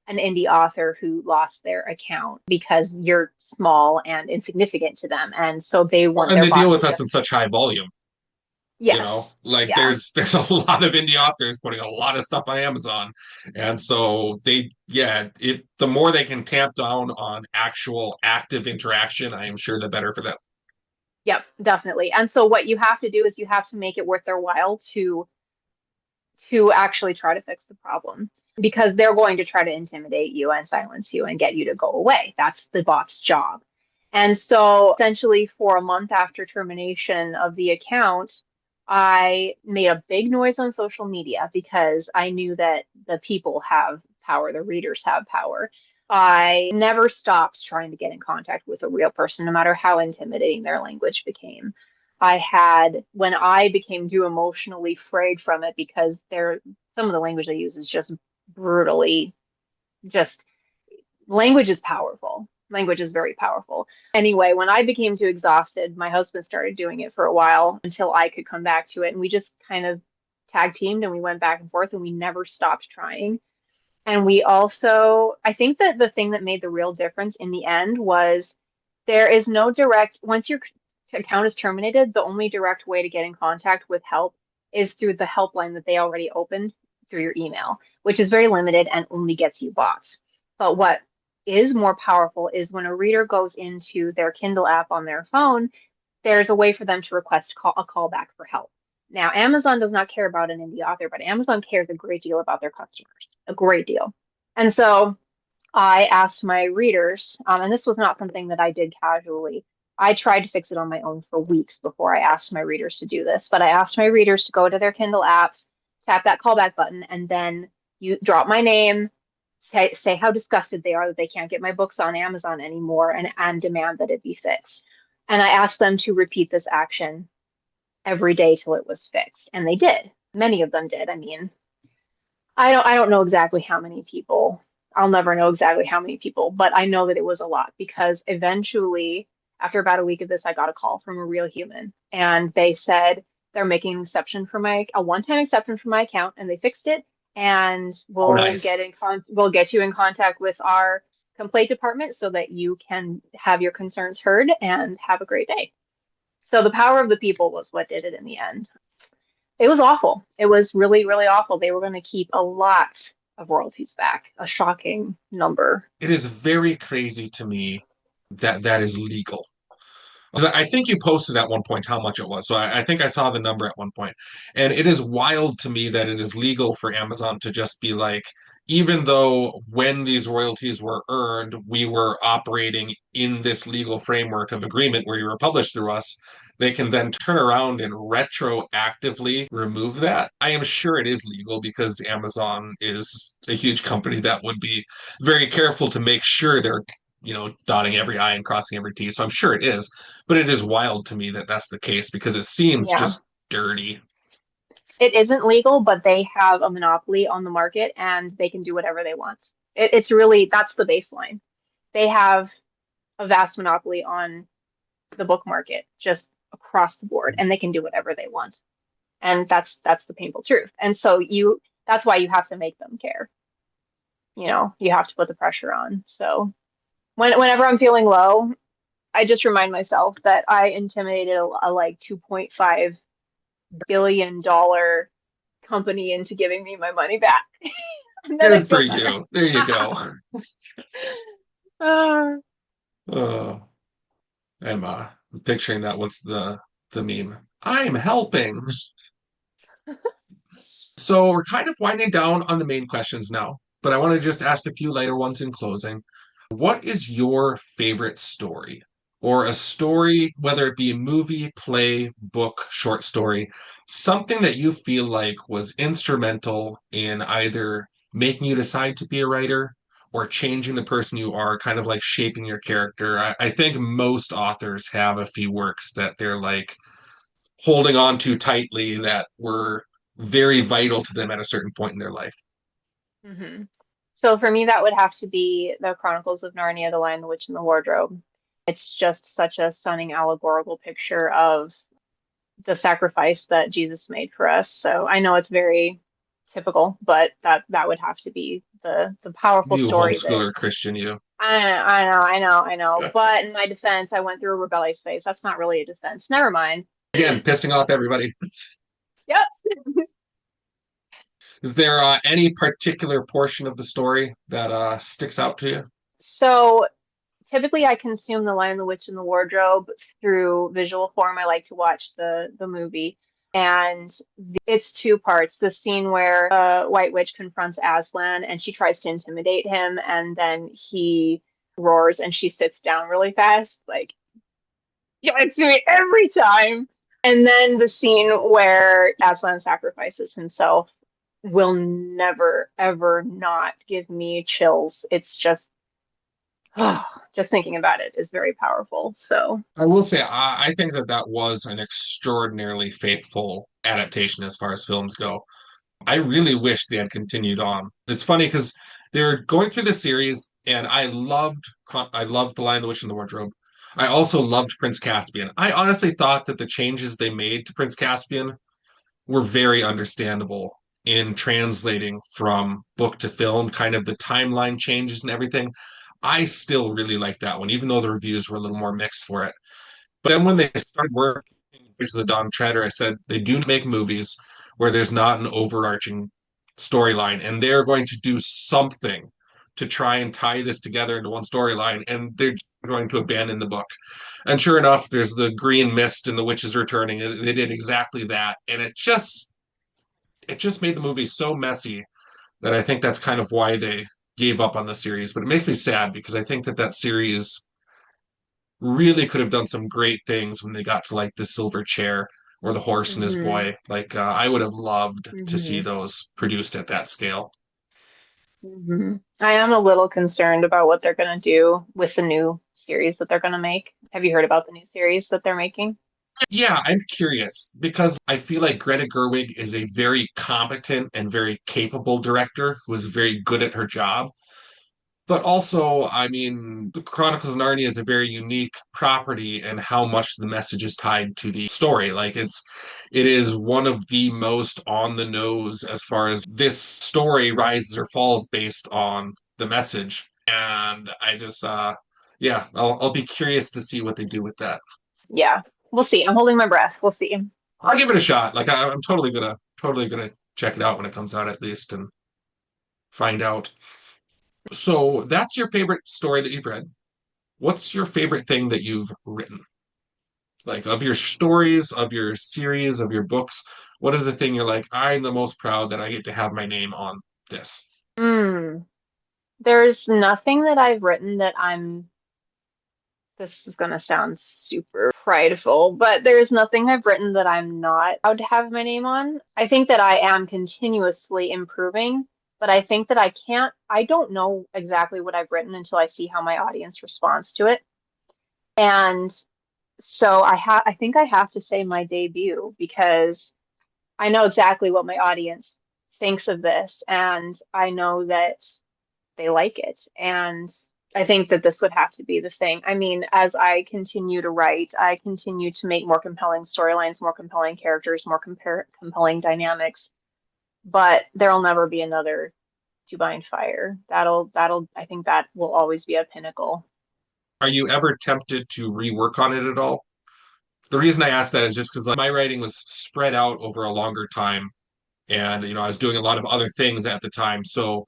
an indie author who lost their account because you're small and insignificant to them. And so they Well, want and their they deal bots with to us in just, such high volume. yes, Like yeah. there's a lot of indie authors putting a lot of stuff on Amazon, and so the more they can tamp down on actual active interaction, I am sure the better for them. Yep, definitely. And so what you have to do is you have to make it worth their while to actually try to fix the problem, because they're going to try to intimidate you and silence you and get you to go away. That's the bot's job. And so essentially for a month after termination of the account, I made a big noise on social media because I knew that the people have power, the readers have power. I never stopped trying to get in contact with a real person, no matter how intimidating their language became. When I became too emotionally frayed from it, because some of the language they use is just brutally, just language is powerful. Language is very powerful. Anyway, when I became too exhausted, my husband started doing it for a while until I could come back to it. And we just kind of tag teamed and we went back and forth and we never stopped trying. And we also, I think that the thing that made the real difference in the end was there is no direct, once your account is terminated, the only direct way to get in contact with help is through the helpline that they already opened through your email, which is very limited and only gets you bots. But what is more powerful is when a reader goes into their Kindle app on their phone, there's a way for them to request a callback for help. Now, Amazon does not care about an indie author, but Amazon cares a great deal about their customers, a great deal. And so I asked my readers, and this was not something that I did casually. I tried to fix it on my own for weeks before I asked my readers to do this, but I asked my readers to go to their Kindle apps, tap that callback button, and then you drop my name, say how disgusted they are that they can't get my books on Amazon anymore, and demand that it be fixed. And I asked them to repeat this action every day till it was fixed, and they did. Many of them did. I mean, I don't know exactly how many people. I'll never know exactly how many people, but I know that it was a lot, because eventually, after about a week of this, I got a call from a real human, and they said they're making an exception for a one-time exception for my account, and they fixed it, and Oh, nice. we'll get you in contact with our complaint department so that you can have your concerns heard and have a great day. So the power of the people was what did it in the end. It was awful. It was really, really awful. They were going to keep a lot of royalties back, a shocking number. It is very crazy to me that that is legal. 'Cause I think you posted at one point how much it was. So I think I saw the number at one point. And it is wild to me that it is legal for Amazon to just be like, even though when these royalties were earned, we were operating in this legal framework of agreement where you were published through us, they can then turn around and retroactively remove that. I am sure it is legal because Amazon is a huge company that would be very careful to make sure they're dotting every I and crossing every T. So I'm sure it is, but it is wild to me that that's the case because it seems Yeah. just dirty. It isn't legal, but they have a monopoly on the market and they can do whatever they want. It's really, that's the baseline. They have a vast monopoly on the book market just across the board, and they can do whatever they want. And that's the painful truth. And so that's why you have to make them care. You have to put the pressure on. So whenever I'm feeling low, I just remind myself that I intimidated a like $2.5 billion company into giving me my money back. And then I Good for feel better. you. There you go. Uh, Oh, I'm picturing that. What's the meme? I'm helping. So we're kind of winding down on the main questions now, but I want to just ask a few lighter ones in closing. What is your favorite story? Or a story, whether it be a movie, play, book, short story, something that you feel like was instrumental in either making you decide to be a writer or changing the person you are, kind of like shaping your character. I think most authors have a few works that they're like holding on to tightly that were very vital to them at a certain point in their life. Hmm. So for me, that would have to be the Chronicles of Narnia, The Lion, the Witch, and the Wardrobe. It's just such a stunning allegorical picture of the sacrifice that Jesus made for us. So I know it's very typical, but that would have to be the powerful You story that homeschooler Christian, you. I know. But in my defense, I went through a rebellious phase. That's not really a defense. Never mind. Again, pissing off everybody. Yep. Is there any particular portion of the story that sticks out to you? So typically I consume The Lion, the Witch, and the Wardrobe through visual form. I like to watch the movie. And it's two parts. The scene where the White Witch confronts Aslan and she tries to intimidate him, and then he roars and she sits down really fast. Like, yeah, it's me every time. And then the scene where Aslan sacrifices himself will never, ever not give me chills. It's just thinking about it is very powerful. So, I will say, I think that that was an extraordinarily faithful adaptation as far as films go. I really wish they had continued on. It's funny because they're going through the series, and I loved The Lion, the Witch, and the Wardrobe. I also loved Prince Caspian. I honestly thought that the changes they made to Prince Caspian were very understandable in translating from book to film, kind of the timeline changes and everything. I still really like that one, even though the reviews were a little more mixed for it. But then when they started working with the Don Treader, I said they do make movies where there's not an overarching storyline, and they're going to do something to try and tie this together into one storyline, and they're going to abandon the book. And sure enough, there's the green mist and the witches returning. They did exactly that, and it just made the movie so messy that I think that's kind of why they gave up on the series. But it makes me sad because I think that that series really could have done some great things when they got to like the silver chair or the horse and his hmm boy. Like I would have loved to see hmm those produced at that scale. I am a little concerned about what they're going to do with the new series that they're going to make. Have you heard about the new series that they're making? Yeah, I'm curious because I feel like Greta Gerwig is a very competent and very capable director who is very good at her job. But also, I mean, the Chronicles of Narnia is a very unique property and how much the message is tied to the story. Like it is one of the most on the nose as far as this story rises or falls based on the message. And I just yeah, I'll be curious to see what they do with that. Yeah, we'll see. I'm holding my breath. We'll see. I'll give it a shot. Like I'm totally gonna check it out when it comes out at least and find out. So that's your favorite story that you've read. What's your favorite thing that you've written? Like of your stories, of your series, of your books, what is the thing you're like, I'm the most proud that I get to have my name on this? Hmm. There's nothing that I've written that this is going to sound super prideful, but there's nothing I've written that I'm not proud to have my name on. I think that I am continuously improving, but I think that I don't know exactly what I've written until I see how my audience responds to it. And so I think I have to say my debut because I know exactly what my audience thinks of this, and I know that they like it. And I think that this would have to be the thing. I mean, as I continue to write, I continue to make more compelling storylines, more compelling characters, compelling dynamics. But there'll never be another Two Bind Fire. I think that will always be a pinnacle. Are you ever tempted to rework on it at all? The reason I ask that is just because like, my writing was spread out over a longer time. And, I was doing a lot of other things at the time. So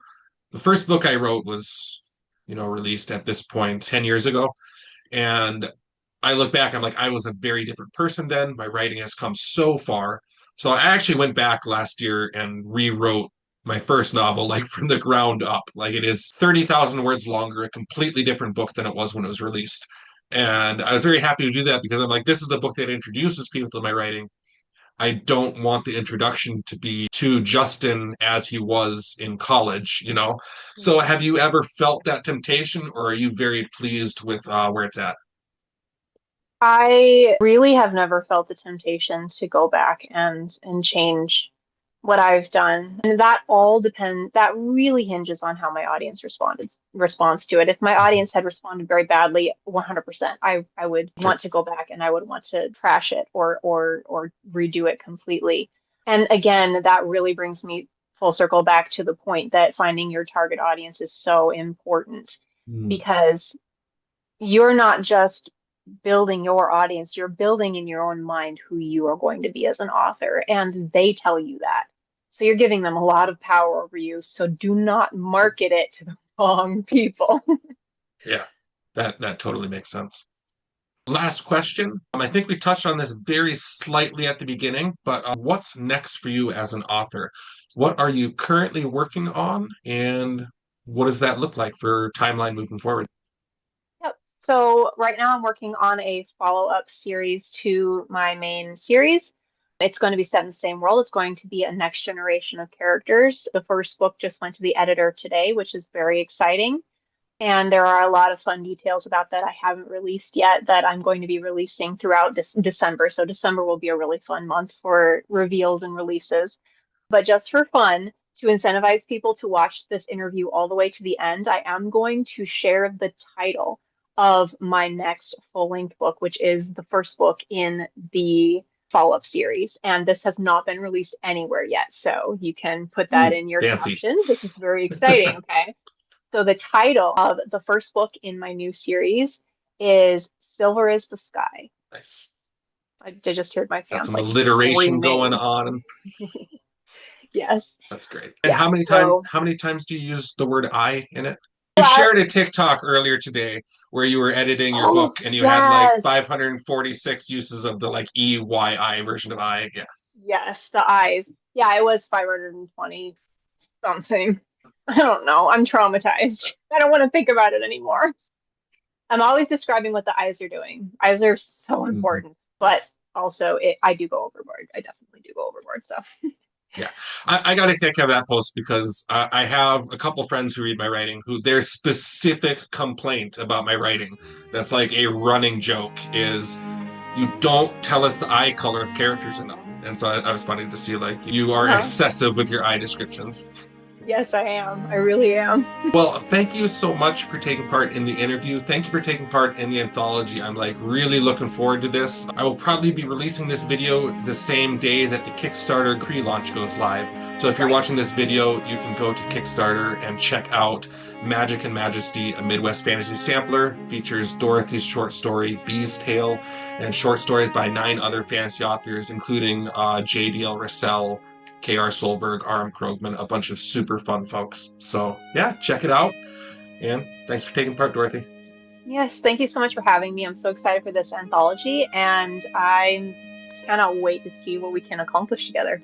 the first book I wrote was, released at this point 10 years ago. And I look back, I'm like, I was a very different person then. My writing has come so far. So I actually went back last year and rewrote my first novel, like from the ground up. Like it is 30,000 words longer, a completely different book than it was when it was released. And I was very happy to do that because I'm like, this is the book that introduces people to my writing. I don't want the introduction to be to Justin as he was in college, you know? So have you ever felt that temptation, or are you very pleased with where it's at? I really have never felt the temptation to go back and change what I've done. And that really hinges on how my audience responds to it. If my Mhm. audience had responded very badly, 100%, I would Sure. want to go back and I would want to trash it or redo it completely. And again, that really brings me full circle back to the point that finding your target audience is so important Mm. because you're not just building your audience, you're building in your own mind who you are going to be as an author, and they tell you that. So you're giving them a lot of power over you. So do not market it to the wrong people. Yeah, that totally makes sense. Last question. I think we touched on this very slightly at the beginning, but what's next for you as an author? What are you currently working on, and what does that look like for timeline moving forward? Yep. So right now I'm working on a follow-up series to my main series. It's going to be set in the same world. It's going to be a next generation of characters. The first book just went to the editor today, which is very exciting. And there are a lot of fun details about that I haven't released yet that I'm going to be releasing throughout December. So December will be a really fun month for reveals and releases. But just for fun, to incentivize people to watch this interview all the way to the end, I am going to share the title of my next full-length book, which is the first book in the follow-up series. And this has not been released anywhere yet. So you can put that Ooh, in your fancy. captions. This is very exciting. Okay. So the title of the first book in my new series is Silver is the Sky. Nice. I just heard my Got fans some like alliteration going screaming. on. Yes. That's great. And Yeah. So how many times do you use the word I in it? You uh, shared a TikTok earlier today where you were editing your oh book and you had like yes. 546 uses of the like EYI version of I. Yeah. Yes, the eyes. Yeah, it was 520 something. I don't know. I'm traumatized. I don't want to think about it anymore. I'm always describing what the eyes are doing. Eyes are so Mhm. important, but Yes. also I do go overboard. I definitely do go overboard. So Yeah, I got a kick out of that post because I have a couple friends who read my writing who their specific complaint about my writing that's like a running joke is you don't tell us the eye color of characters enough. And so I was funny to see like you are uh-huh. excessive with your eye descriptions. Yes, I am. I really am. Well, thank you so much for taking part in the interview. Thank you for taking part in the anthology. I'm like really looking forward to this. I will probably be releasing this video the same day that the Kickstarter pre-launch goes live. So if you're Right. watching this video, you can go to Kickstarter and check out Magic and Majesty, a Midwest fantasy sampler. Features Dorothy's short story, Bee's Tale, and short stories by 9 other fantasy authors, including JDL Rosell, R Solberg, R Krogman, a bunch of super fun folks. So yeah, check it out. And thanks for taking part, Dorothy. Yes, thank you so much for having me. I'm so excited for this anthology, and I cannot wait to see what we can accomplish together.